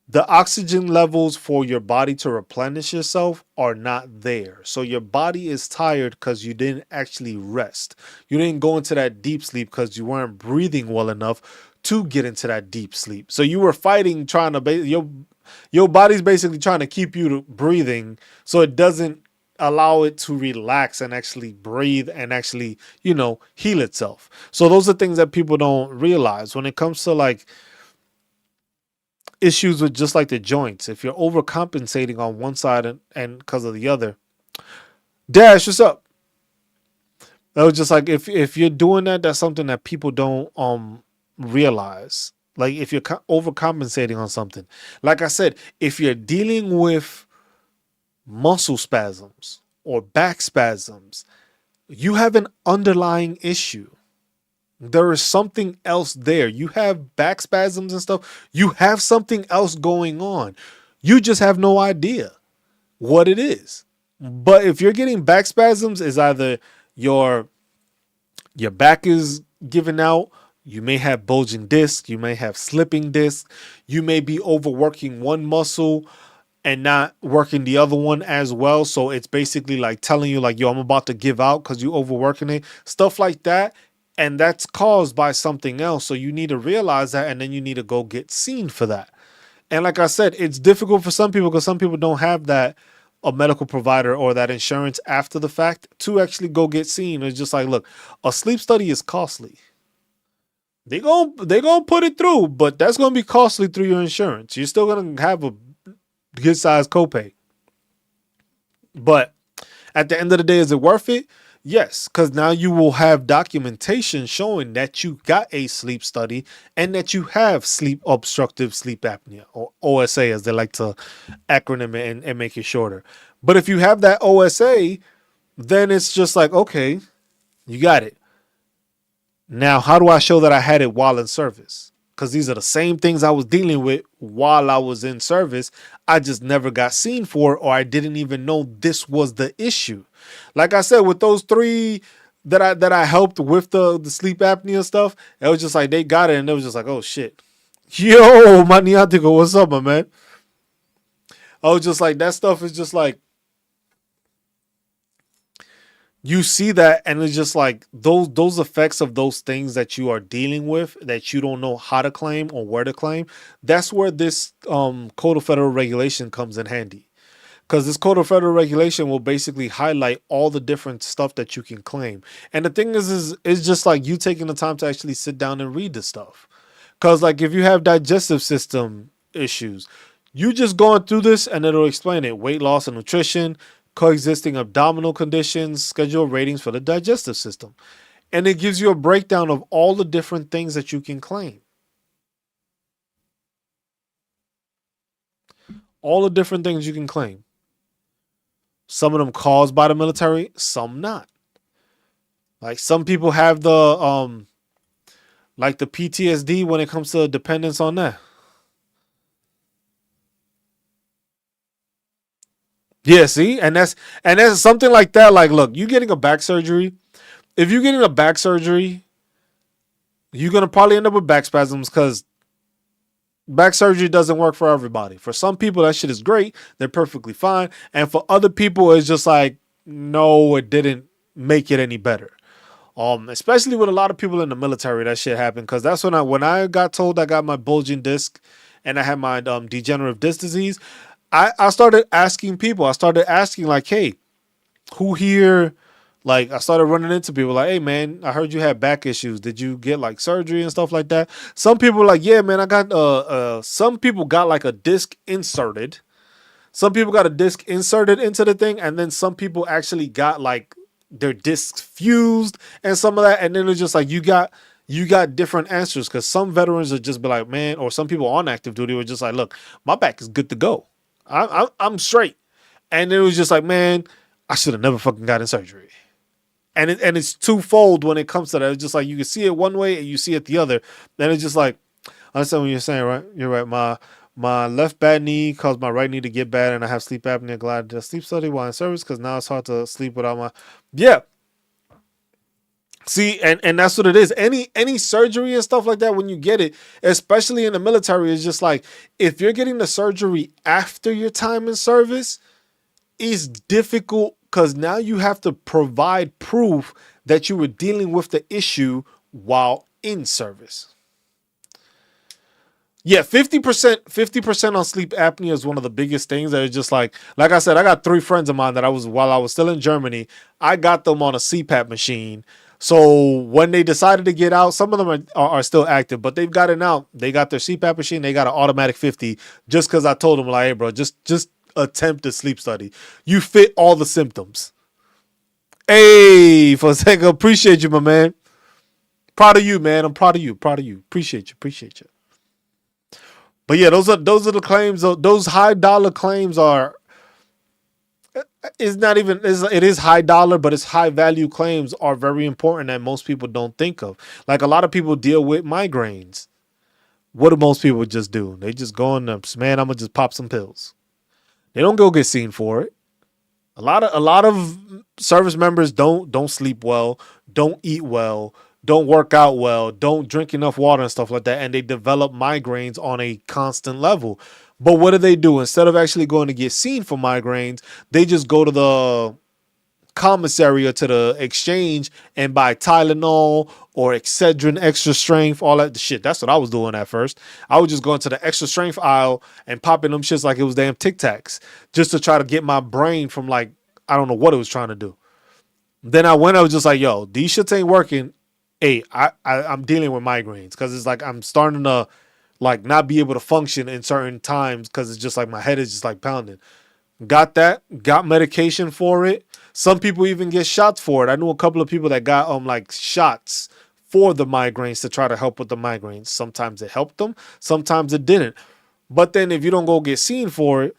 the oxygen levels for your body to replenish yourself are not there. So your body is tired because you didn't actually rest. You didn't go into that deep sleep because you weren't breathing well enough to get into that deep sleep. So you were fighting, trying to your body's basically trying to keep you breathing so it doesn't allow it to relax and actually breathe and actually, heal itself. So those are things that people don't realize when it comes to like issues with just like the joints. If you're overcompensating on one side and because of the other. Dash, what's up? That was just like if you're doing that, that's something that people don't realize. Like if you're overcompensating on something. Like I said, if you're dealing with muscle spasms or back spasms, you have an underlying issue. There is something else there. You have back spasms and stuff. You have something else going on. You just have no idea what it is. But if you're getting back spasms, is either your back is giving out, you may have bulging discs, you may have slipping discs, you may be overworking one muscle and not working the other one as well. So it's basically like telling you like, yo, I'm about to give out because you overworking it, stuff like that. And that's caused by something else. So you need to realize that, and then you need to go get seen for that. And like I said, it's difficult for some people because some people don't have that a medical provider or that insurance after the fact to actually go get seen. It's just like, look, a sleep study is costly. They gonna put it through, but that's gonna be costly through your insurance. You're still gonna have a good sized copay. But at the end of the day, is it worth it? Yes, because now you will have documentation showing that you got a sleep study and that you have sleep obstructive sleep apnea, or OSA as they like to acronym it and make it shorter. But if you have that OSA, then it's just like, okay, you got it. Now, how do I show that I had it while in service? Because these are the same things I was dealing with while I was in service. I just never got seen for it, or I didn't even know this was the issue. Like I said, with those three that I helped with the sleep apnea stuff, it was just like they got it and it was just like, oh shit. Yo, maniatico, what's up, my man? I was just like, that stuff is just like, you see that and it's just like those effects of those things that you are dealing with that you don't know how to claim or where to claim. That's where this code of federal regulation comes in handy, because this code of federal regulation will basically highlight all the different stuff that you can claim. And the thing is it's just like you taking the time to actually sit down and read this stuff. Because like if you have digestive system issues, you just going through this and it'll explain it. Weight loss and nutrition, coexisting abdominal conditions, schedule ratings for the digestive system. And it gives you a breakdown of all the different things that you can claim. All the different things you can claim. Some of them caused by the military, some not. Like some people have the like the PTSD when it comes to dependence on that. Yeah, see? And that's something like that. Like, look, you getting a back surgery. If you're getting a back surgery, you're gonna probably end up with back spasms because back surgery doesn't work for everybody. For some people, that shit is great. They're perfectly fine. And for other people, it's just like, no, it didn't make it any better. Especially with a lot of people in the military, that shit happened. Because that's when I got told I got my bulging disc and I had my degenerative disc disease, I started asking people. I started asking like, hey, who here? Like I started running into people like, hey man, I heard you had back issues. Did you get like surgery and stuff like that? Some people were like, yeah man, I got some people got like a disc inserted. Some people got a disc inserted into the thing, and then some people actually got like their discs fused and some of that. And then it's just like you got different answers, because some veterans would just be like, man, or some people on active duty were just like, look, my back is good to go. I'm straight. And it was just like, man, I should have never fucking gotten surgery. And it's twofold when it comes to that. It's just like you can see it one way and you see it the other. Then it's just like, I understand what you're saying, right? You're right. My left bad knee caused my right knee to get bad, and I have sleep apnea. Glad I did a sleep study while in service, because now it's hard to sleep without my. Yeah. See, and that's what it is. Any surgery and stuff like that, when you get it, especially in the military, is just like if you're getting the surgery after your time in service, it's difficult because now you have to provide proof that you were dealing with the issue while in service. Yeah, 50% on sleep apnea is one of the biggest things that is just like I said, I got 3 friends of mine that while I was still in Germany, I got them on a CPAP machine. So when they decided to get out, some of them are still active, but they've gotten out. They got their CPAP machine. They got an automatic 50 just because I told them like, hey bro, just attempt a sleep study. You fit all the symptoms. Hey, for a second, appreciate you, my man. Proud of you, man. I'm proud of you. Appreciate you. But yeah, those are the claims. Those high dollar claims are, it's not even, it is high dollar, but it's high value claims are very important that most people don't think of. Like a lot of people deal with migraines. What do most people just do? They just go in the, man, I'm gonna just pop some pills. They don't go get seen for it. A lot of service members don't sleep well, don't eat well, don't work out well, don't drink enough water and stuff like that, and they develop migraines on a constant level. But what do? Instead of actually going to get seen for migraines, they just go to the commissary or to the exchange and buy Tylenol or Excedrin extra strength, all that shit. That's what I was doing at first. I was just going to the extra strength aisle and popping them shits like it was damn Tic Tacs just to try to get my brain from, like, I don't know what it was trying to do. Then I was just like, yo, these shits ain't working. Hey, I'm dealing with migraines because it's like I'm starting to like not be able to function in certain times because it's just like my head is just like pounding. Got medication for it. Some people even get shots for it. I knew a couple of people that got like shots for the migraines to try to help with the migraines. Sometimes it helped them, sometimes it didn't. But then if you don't go get seen for it,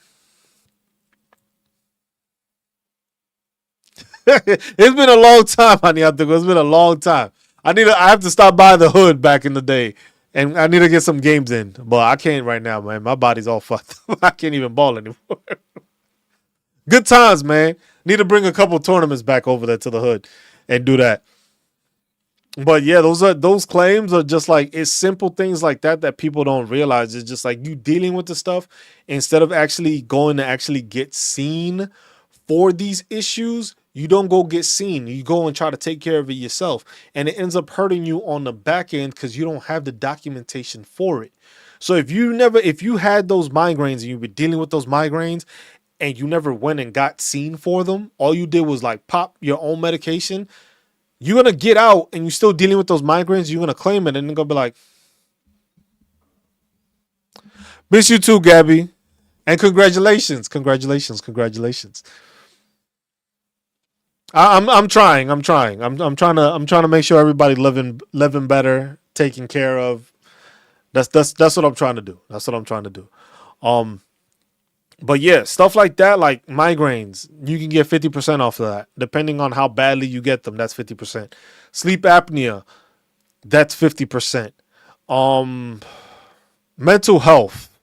it's been a long time, honey. It's been a long time. I have to stop by the hood back in the day, and I need to get some games in. But I can't right now, man. My body's all fucked up. I can't even ball anymore. Good times, man. Need to bring a couple tournaments back over there to the hood and do that. But yeah, those claims are just like, it's simple things like that people don't realize. It's just like you dealing with the stuff instead of actually going to actually get seen for these issues. You don't go get seen. You go and try to take care of it yourself, and it ends up hurting you on the back end because you don't have the documentation for it. So if you had those migraines and you've been dealing with those migraines and you never went and got seen for them, all you did was like pop your own medication, you're going to get out and you're still dealing with those migraines. You're going to claim it and they're going to be like, miss you too, Gabby. And congratulations. I'm trying. I'm trying to make sure everybody living better, taken care of. That's what I'm trying to do. But yeah, stuff like that, like migraines, you can get 50% off of that. Depending on how badly you get them, that's 50%. Sleep apnea, that's 50%. Mental health,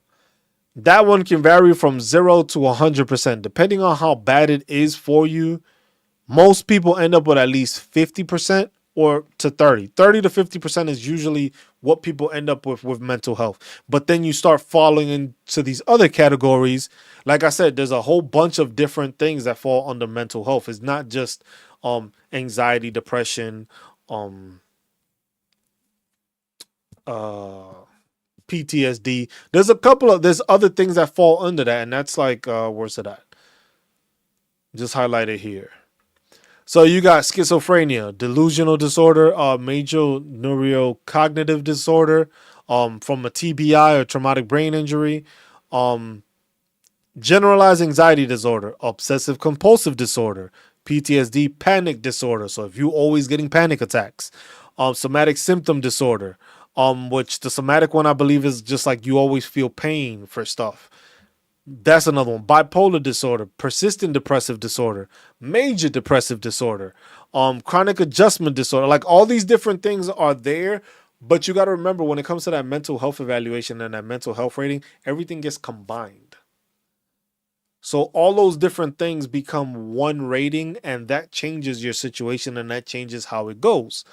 that one can vary from 0 to 100%. Depending on how bad it is for you, most people end up with at least 50% or to 30. 30 to 50% is usually what people end up with mental health. But then you start falling into these other categories. Like I said, there's a whole bunch of different things that fall under mental health. It's not just anxiety, depression, PTSD. There's other things that fall under that, and that's like where's it at? Just highlight it here. So you got schizophrenia, delusional disorder, major neurocognitive disorder, from a TBI or traumatic brain injury, generalized anxiety disorder, obsessive compulsive disorder, PTSD, panic disorder. So if you're always getting panic attacks, somatic symptom disorder, which the somatic one I believe is just like you always feel pain for stuff. That's another one. Bipolar disorder, persistent depressive disorder, major depressive disorder, chronic adjustment disorder. Like all these different things are there, but you got to remember when it comes to that mental health evaluation and that mental health rating, everything gets combined. So all those different things become one rating, and that changes your situation and that changes how it goes.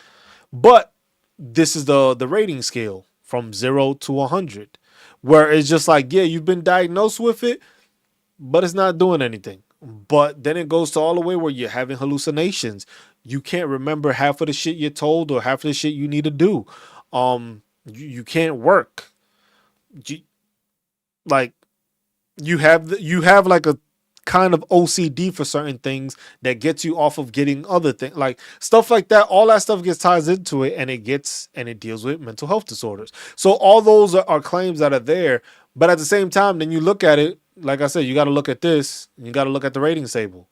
But this is the rating scale from 0 to 100. Where it's just like, yeah, you've been diagnosed with it, but it's not doing anything. But then it goes to all the way where you're having hallucinations. You can't remember half of the shit you're told or half of the shit you need to do. You can't work. You have like a kind of OCD for certain things that gets you off of getting other things, like stuff like that. All that stuff gets ties into it, and it deals with mental health disorders. So all those are claims that are there, but at the same time, then you look at it, like I said, you got to look at this, and you got to look at the ratings table,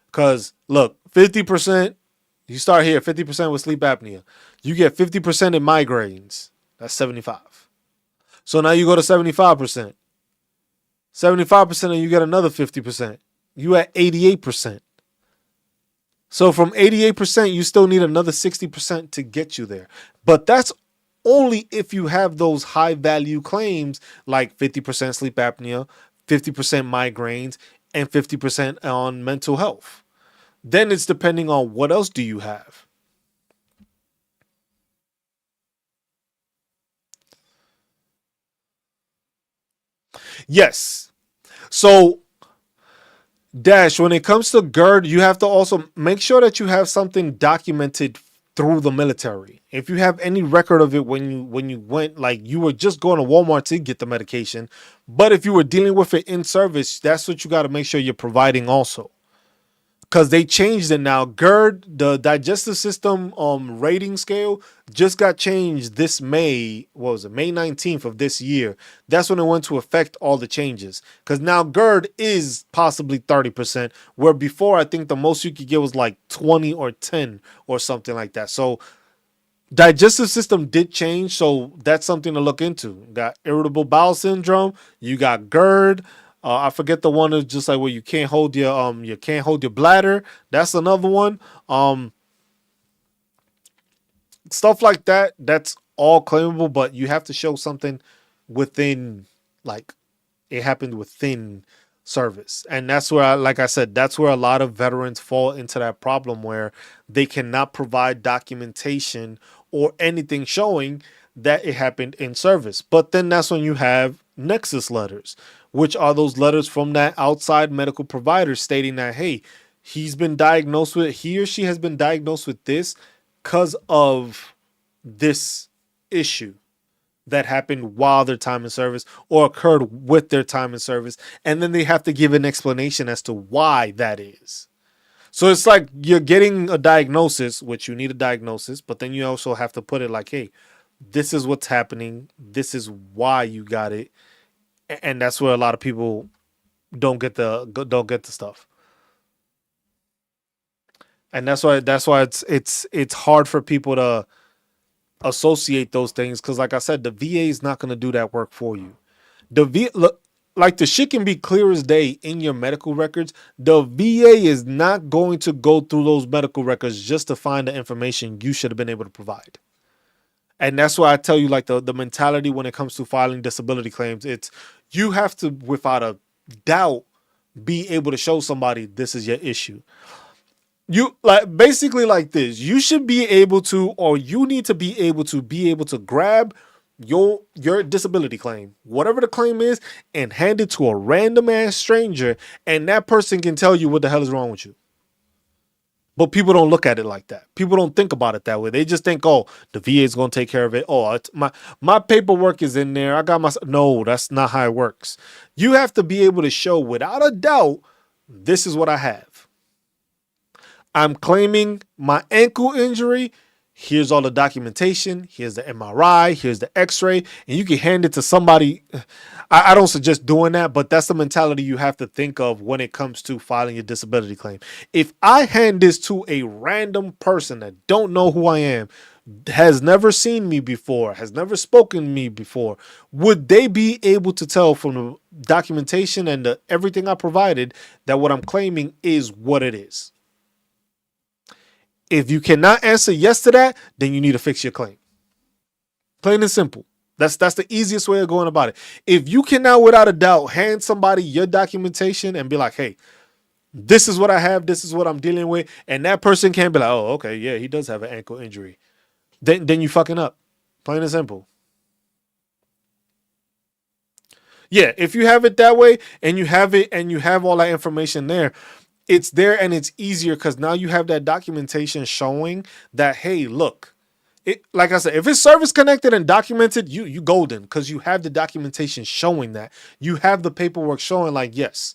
because look, 50%, you start here, 50% with sleep apnea, you get 50% in migraines, that's 75. So now you go to 75%. 75% and you get another 50%. You at 88%. So from 88%, you still need another 60% to get you there. But that's only if you have those high value claims like 50% sleep apnea, 50% migraines, and 50% on mental health. Then it's depending on what else do you have. Yes. So Dash, when it comes to GERD, you have to also make sure that you have something documented through the military. If you have any record of it when you went, like you were just going to Walmart to get the medication, but if you were dealing with it in service, that's what you got to make sure you're providing also. Because they changed it now. GERD, the digestive system rating scale, just got changed this May. What was it? May 19th of this year. That's when it went to affect all the changes. Because now GERD is possibly 30%, where before I think the most you could get was like 20 or 10 or something like that. So digestive system did change, so that's something to look into. You got irritable bowel syndrome. You got GERD. I forget the one that's just like where you can't hold your bladder. That's another one. Stuff like that. That's all claimable, but you have to show something within, like it happened within service, and that's where, like I said, that's where a lot of veterans fall into that problem where they cannot provide documentation or anything showing that it happened in service. But then that's when you have nexus letters, which are those letters from that outside medical provider stating that, hey, he or she has been diagnosed with this because of this issue that happened while their time in service or occurred with their time in service. And then they have to give an explanation as to why that is. So it's like you're getting a diagnosis, which you need a diagnosis, but then you also have to put it like, hey, this is what's happening. This is why you got it. And that's where a lot of people don't get the stuff. And that's why it's hard for people to associate those things, because like I said, the VA is not going to do that work for you. Like the shit can be clear as day in your medical records. The VA is not going to go through those medical records just to find the information you should have been able to provide. And that's why I tell you, like the mentality when it comes to filing disability claims, it's you have to, without a doubt, be able to show somebody this is your issue. You like basically like this. You should be able to, or you need to be able to grab your disability claim, whatever the claim is, and hand it to a random ass stranger, and that person can tell you what the hell is wrong with you. But people don't look at it like that. People don't think about it that way. They just think, oh, the VA is going to take care of it. Oh, it's my paperwork is in there. I got my... No, that's not how it works. You have to be able to show without a doubt, this is what I have. I'm claiming my ankle injury. Here's all the documentation. Here's the MRI. Here's the x-ray. And you can hand it to somebody. I don't suggest doing that, but that's the mentality you have to think of when it comes to filing your disability claim. If I hand this to a random person that don't know who I am, has never seen me before, has never spoken to me before, would they be able to tell from the documentation and everything I provided that what I'm claiming is what it is? If you cannot answer yes to that, then you need to fix your claim. Plain and simple. That's the easiest way of going about it. If you cannot, without a doubt, hand somebody your documentation and be like, hey, this is what I have, this is what I'm dealing with, and that person can be like, oh, okay, yeah, he does have an ankle injury. Then you fucking up. Plain and simple. Yeah, if you have it that way and you have all that information there, it's there and it's easier because now you have that documentation showing that, hey, look, it, like I said, if it's service connected and documented, you golden because you have the documentation showing that. You have the paperwork showing like, yes,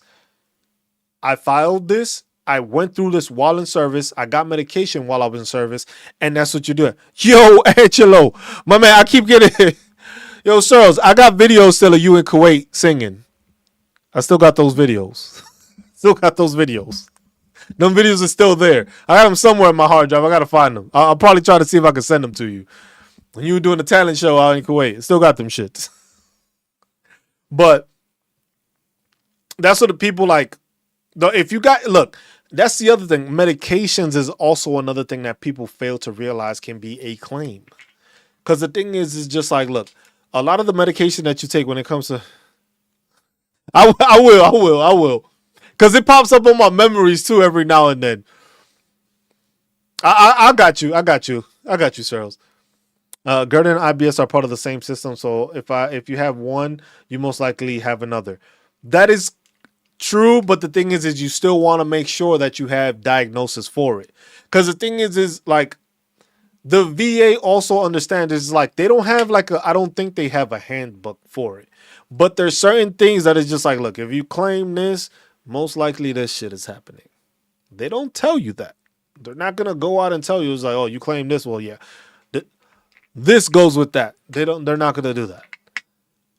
I filed this. I went through this while in service. I got medication while I was in service. And that's what you're doing. Yo, Angelo, my man, I keep getting Yo, Searles, I got videos still of you in Kuwait singing. I still got those videos. Still got those videos. Them videos are still there. I got them somewhere in my hard drive. I got to find them. I'll probably try to see if I can send them to you. When you were doing the talent show out in Kuwait, still got them shits. But that's what the people like. If you got, look, that's the other thing. Medications is also another thing that people fail to realize can be a claim. Because the thing is just like, look, a lot of the medication that you take when it comes to, I will. Because it pops up on my memories too every now and then. I got you, Searles. GERD and IBS are part of the same system, so if you have one, you most likely have another. That is true, but the thing is you still want to make sure that you have diagnosis for it. Because the thing is like the VA also understands is like they don't have like I don't think they have a handbook for it. But there's certain things that is just like, look, if you claim this, most likely this shit is happening. They don't tell you that. They're not gonna go out and tell you it's like, oh, you claim this, well, yeah. This goes with that. They're not gonna do that.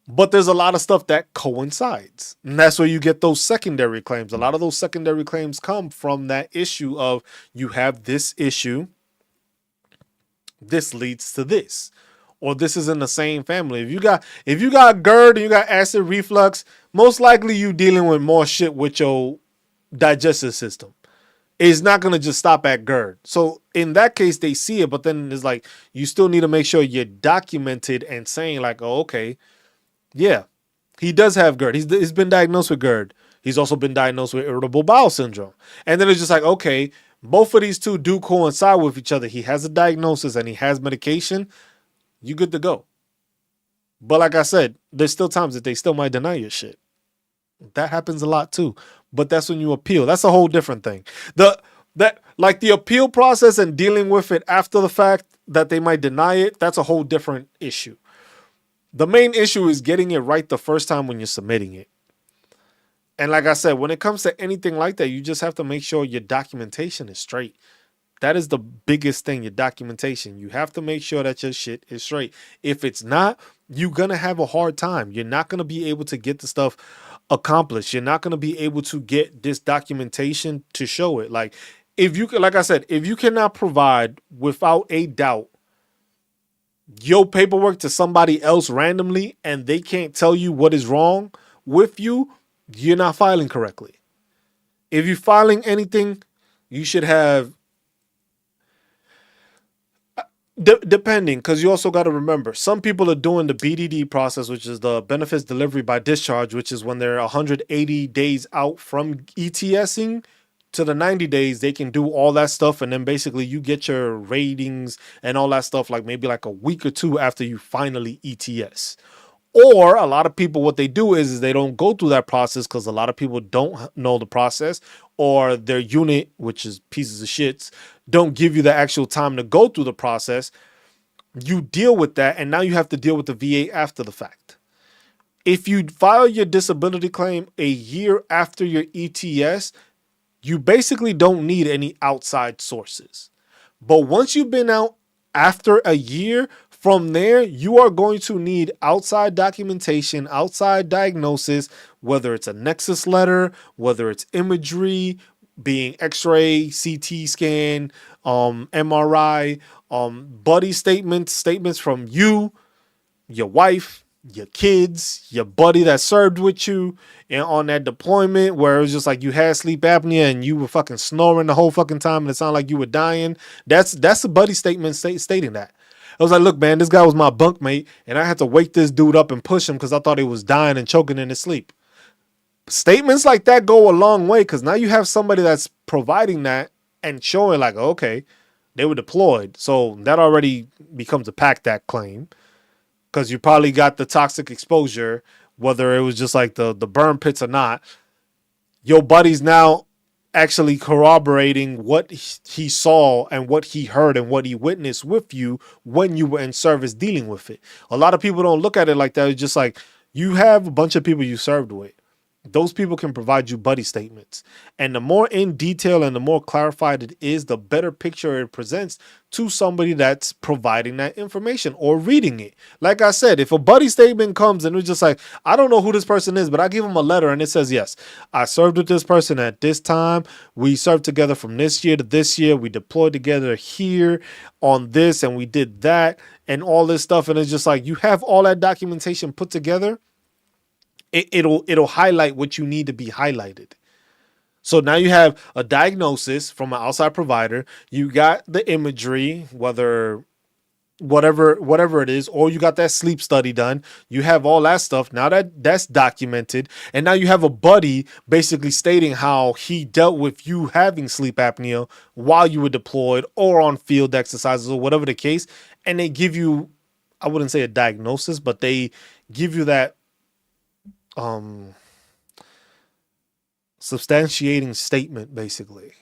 But there's a lot of stuff that coincides. And that's where you get those secondary claims. A lot of those secondary claims come from that issue of you have this issue. This leads to this. Or this is in the same family. If you got GERD and you got acid reflux, most likely you dealing with more shit with your digestive system. It's not going to just stop at GERD. So in that case, they see it, but then it's like, you still need to make sure you're documented and saying like, oh, okay, yeah, he does have GERD. He's been diagnosed with GERD. He's also been diagnosed with irritable bowel syndrome. And then it's just like, okay, both of these two do coincide with each other. He has a diagnosis and he has medication. You good to go. But like I said, there's still times that they still might deny your shit. That happens a lot too. But that's when you appeal. That's a whole different thing. The appeal process and dealing with it after the fact that they might deny it, that's a whole different issue. The main issue is getting it right the first time when you're submitting it. And like I said, when it comes to anything like that, you just have to make sure your documentation is straight. That is the biggest thing, your documentation. You have to make sure that your shit is straight. If it's not, you're going to have a hard time. You're not going to be able to get the stuff accomplished. You're not going to be able to get this documentation to show it. Like I said, if you cannot provide without a doubt your paperwork to somebody else randomly and they can't tell you what is wrong with you, you're not filing correctly. If you're filing anything, you should have depending, because you also got to remember, some people are doing the BDD process, which is the benefits delivery by discharge, which is when they're 180 days out from ETSing to the 90 days, they can do all that stuff. And then basically you get your ratings and all that stuff, like maybe like a week or two after you finally ETS. Or a lot of people, what they do is they don't go through that process because a lot of people don't know the process, or their unit, which is pieces of shits, don't give you the actual time to go through the process. You deal with that, and now you have to deal with the VA after the fact. If you file your disability claim a year after your ETS, you basically don't need any outside sources. But once you've been out after a year, from there, you are going to need outside documentation, outside diagnosis, whether it's a nexus letter, whether it's imagery, being X-ray, CT scan, MRI, buddy statements from you, your wife, your kids, your buddy that served with you and on that deployment where it was just like you had sleep apnea and you were fucking snoring the whole fucking time and it sounded like you were dying. That's a buddy statement stating that. I was like, look, man, this guy was my bunkmate, and I had to wake this dude up and push him because I thought he was dying and choking in his sleep. Statements like that go a long way because now you have somebody that's providing that and showing like, okay, they were deployed. So that already becomes a PACT Act claim because you probably got the toxic exposure, whether it was just like the burn pits or not. Your buddy's now actually corroborating what he saw and what he heard and what he witnessed with you when you were in service dealing with it. A lot of people don't look at it like that. It's just like you have a bunch of people you served with. Those people can provide you buddy statements. And the more in detail and the more clarified it is, the better picture it presents to somebody that's providing that information or reading it. Like I said, if a buddy statement comes and it's just like, I don't know who this person is, but I give them a letter and it says, yes, I served with this person at this time. We served together from this year to this year. We deployed together here on this and we did that and all this stuff. And it's just like you have all that documentation put together. It'll highlight what you need to be highlighted. So now you have a diagnosis from an outside provider. You got the imagery, whatever it is, or you got that sleep study done. You have all that stuff. Now that's documented. And now you have a buddy basically stating how he dealt with you having sleep apnea while you were deployed or on field exercises or whatever the case. And they give you, I wouldn't say a diagnosis, but they give you that substantiating statement basically,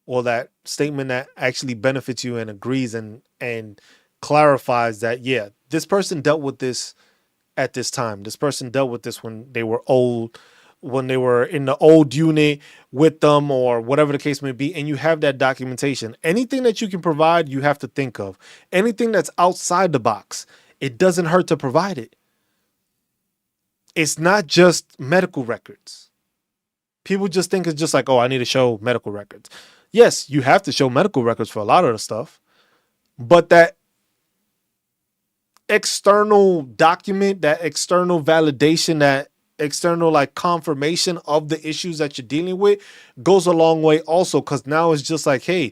or that statement that actually benefits you and agrees and clarifies that, yeah, this person dealt with this at this time. This person dealt with this when they were old, when they were in the old unit with them, or whatever the case may be. And you have that documentation. Anything that you can provide, you have to think of. Anything that's outside the box, it doesn't hurt to provide it. It's not just medical records. People just think it's just like, oh, I need to show medical records. Yes, you have to show medical records for a lot of the stuff, but that external document, that external validation, that external like confirmation of the issues that you're dealing with goes a long way also, because now it's just like, hey,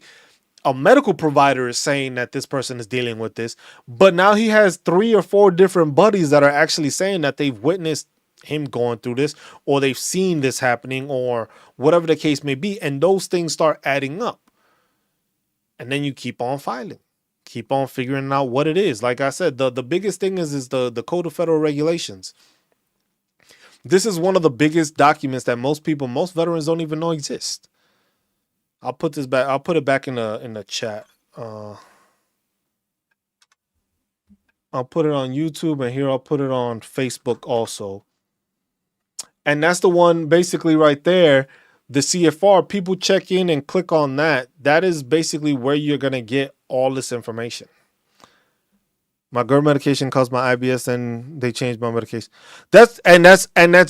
a medical provider is saying that this person is dealing with this, but now he has 3 or 4 different buddies that are actually saying that they've witnessed him going through this, or they've seen this happening, or whatever the case may be, and those things start adding up. And then you keep on filing. Keep on figuring out what it is. Like I said, the biggest thing is the Code of Federal Regulations. This is one of the biggest documents that most veterans don't even know exist. I'll put this back. I'll put it back in the chat. I'll put it on YouTube, and here I'll put it on Facebook also. And that's the one basically right there. The CFR, people check in and click on that. That is basically where you're going to get all this information. My GERD medication caused my IBS and they changed my medication. That's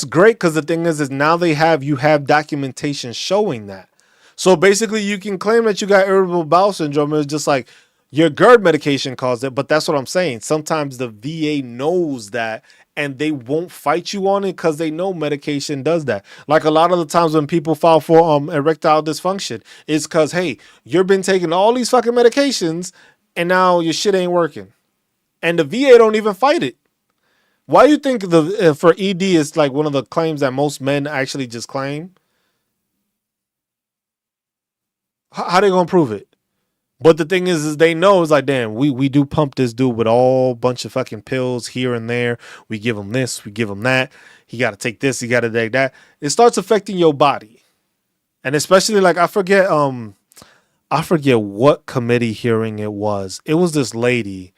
great, because the thing is now you have documentation showing that. So basically you can claim that you got irritable bowel syndrome. It's just like your GERD medication caused it. But that's what I'm saying. Sometimes the VA knows that, and they won't fight you on it because they know medication does that. Like a lot of the times when people file for erectile dysfunction, it's because, hey, you've been taking all these fucking medications and now your shit ain't working. And the VA don't even fight it. Why do you think for ED is like one of the claims that most men actually just claim? How they gonna prove it? But the thing is they know it's like, damn, we do pump this dude with all bunch of fucking pills here and there. We give him this, we give him that. He got to take this, he got to take that. It starts affecting your body. And especially like, I forget what committee hearing it was. It was this lady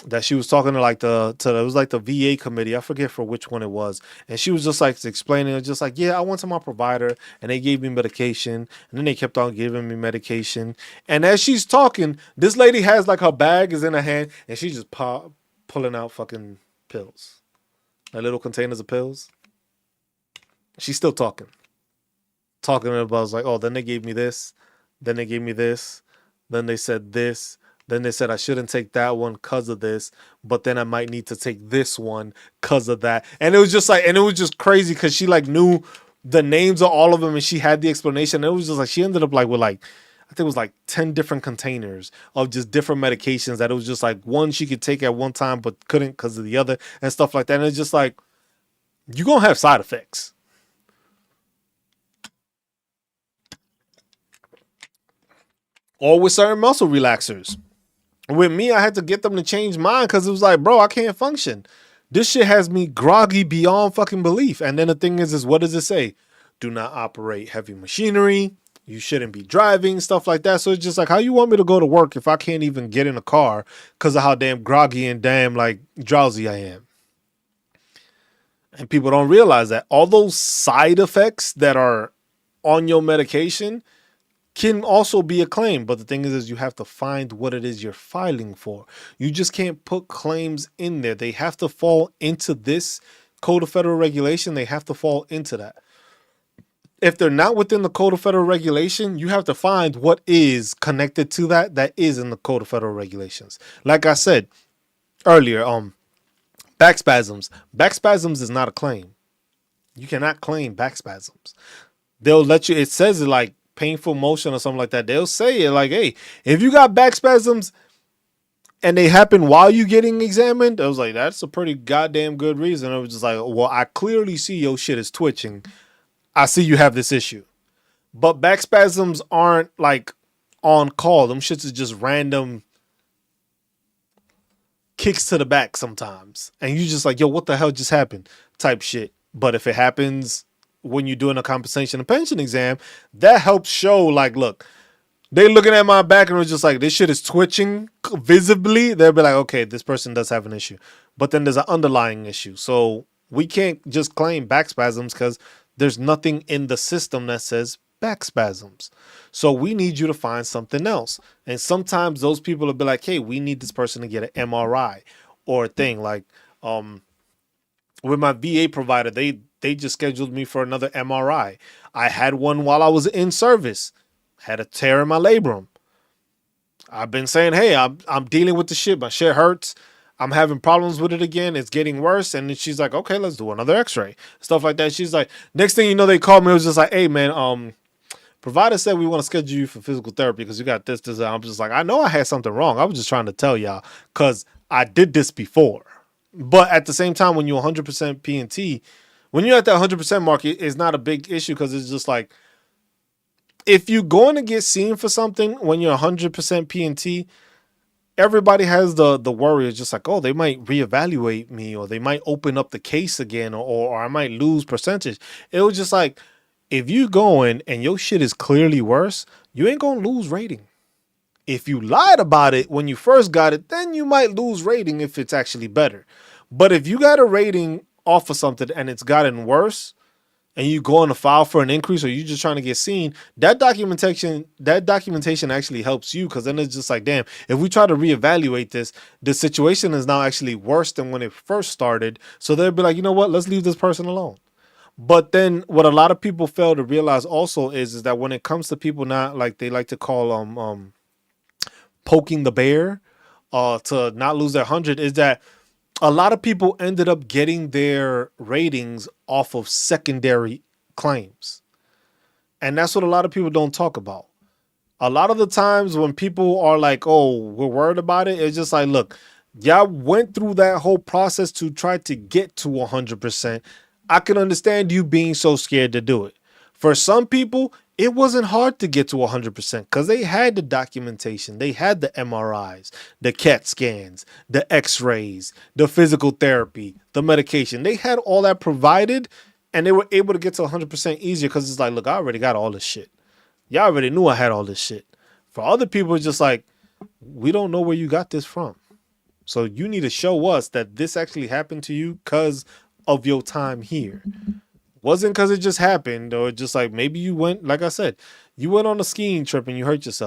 that she was talking to it was like the VA committee. I forget for which one it was. And she was just like explaining it, just like, yeah, I went to my provider and they gave me medication. And then they kept on giving me medication. And as she's talking, this lady has like her bag is in her hand and she's just pulling out fucking pills. Like little containers of pills. She's still talking. Talking about like, oh, then they gave me this. Then they gave me this. Then they said this. Then they said I shouldn't take that one because of this, but then I might need to take this one because of that. And it was just like, and it was just crazy because she like knew the names of all of them and she had the explanation. And it was just like, she ended up like with like, I think it was like 10 different containers of just different medications that it was just like one she could take at one time, but couldn't because of the other and stuff like that. And it's just like, you're going to have side effects. Or with certain muscle relaxers. With me, I had to get them to change mine because it was like, bro, I can't function. This shit has me groggy beyond fucking belief. And then the thing is what does it say? Do not operate heavy machinery. You shouldn't be driving, stuff like that. So it's just like, how you want me to go to work if I can't even get in a car because of how damn groggy and damn like drowsy I am? And people don't realize that all those side effects that are on your medication can also be a claim. But the thing is you have to find what it is you're filing for. You just can't put claims in there. They have to fall into this Code of Federal Regulation. They have to fall into that. If they're not within the Code of Federal Regulation, you have to find what is connected to that is in the Code of Federal Regulations. Like I said earlier, Back spasms. Back spasms is not a claim. You cannot claim back spasms. They'll let you, it says it like painful motion or something like that. They'll say it like, hey, if you got back spasms and they happen while you getting examined, I was like, that's a pretty goddamn good reason. I was just like, well, I clearly see your shit is twitching. I see you have this issue. But back spasms aren't like on call. Them shits is just random kicks to the back sometimes. And you just like, yo, what the hell just happened? Type shit. But if it happens when you're doing a compensation and pension exam, that helps show like, look, they looking at my back and was just like, this shit is twitching visibly. They'll be like, okay, this person does have an issue. But then there's an underlying issue. So we can't just claim back spasms because there's nothing in the system that says back spasms. So we need you to find something else. And sometimes those people will be like, hey, we need this person to get an MRI or a thing. Like with my VA provider, they just scheduled me for another MRI. I had one while I was in service. Had a tear in my labrum. I've been saying, hey, I'm dealing with the shit. My shit hurts. I'm having problems with it again. It's getting worse. And then she's like, okay, let's do another x-ray. Stuff like that. She's like, next thing you know, they called me. It was just like, hey, man, provider said we want to schedule you for physical therapy because you got this. I'm just like, I know I had something wrong. I was just trying to tell y'all because I did this before. But at the same time, when you're 100% P&T, when you're at that 100% mark, it's not a big issue because it's just like, if you're going to get seen for something when you're 100% P&T, everybody has the worry. It's just like, oh, they might reevaluate me or they might open up the case again or I might lose percentage. It was just like, if you going and your shit is clearly worse, you ain't going to lose rating. If you lied about it when you first got it, then you might lose rating if it's actually better. But if you got a rating off of something and it's gotten worse, and you go on to file for an increase or you just trying to get seen, that documentation actually helps you because then it's just like, damn, if we try to reevaluate this, the situation is now actually worse than when it first started. So they'll be like, you know what, let's leave this person alone. But then what a lot of people fail to realize also is that when it comes to people not like they like to call poking the bear to not lose their 100 is that a lot of people ended up getting their ratings off of secondary claims. And that's what a lot of people don't talk about. A lot of the times when people are like, oh, we're worried about it, it's just like, look, y'all went through that whole process to try to get to 100%. I can understand you being so scared to do it. For some people, it wasn't hard to get to 100% because they had the documentation. They had the MRIs, the CAT scans, the x-rays, the physical therapy, the medication. They had all that provided and they were able to get to 100% easier because it's like, look, I already got all this shit. Y'all already knew I had all this shit. For other people, it's just like, we don't know where you got this from. So you need to show us that this actually happened to you because of your time here. Wasn't because it just happened or just like maybe you went, like I said, you went on a skiing trip and you hurt yourself.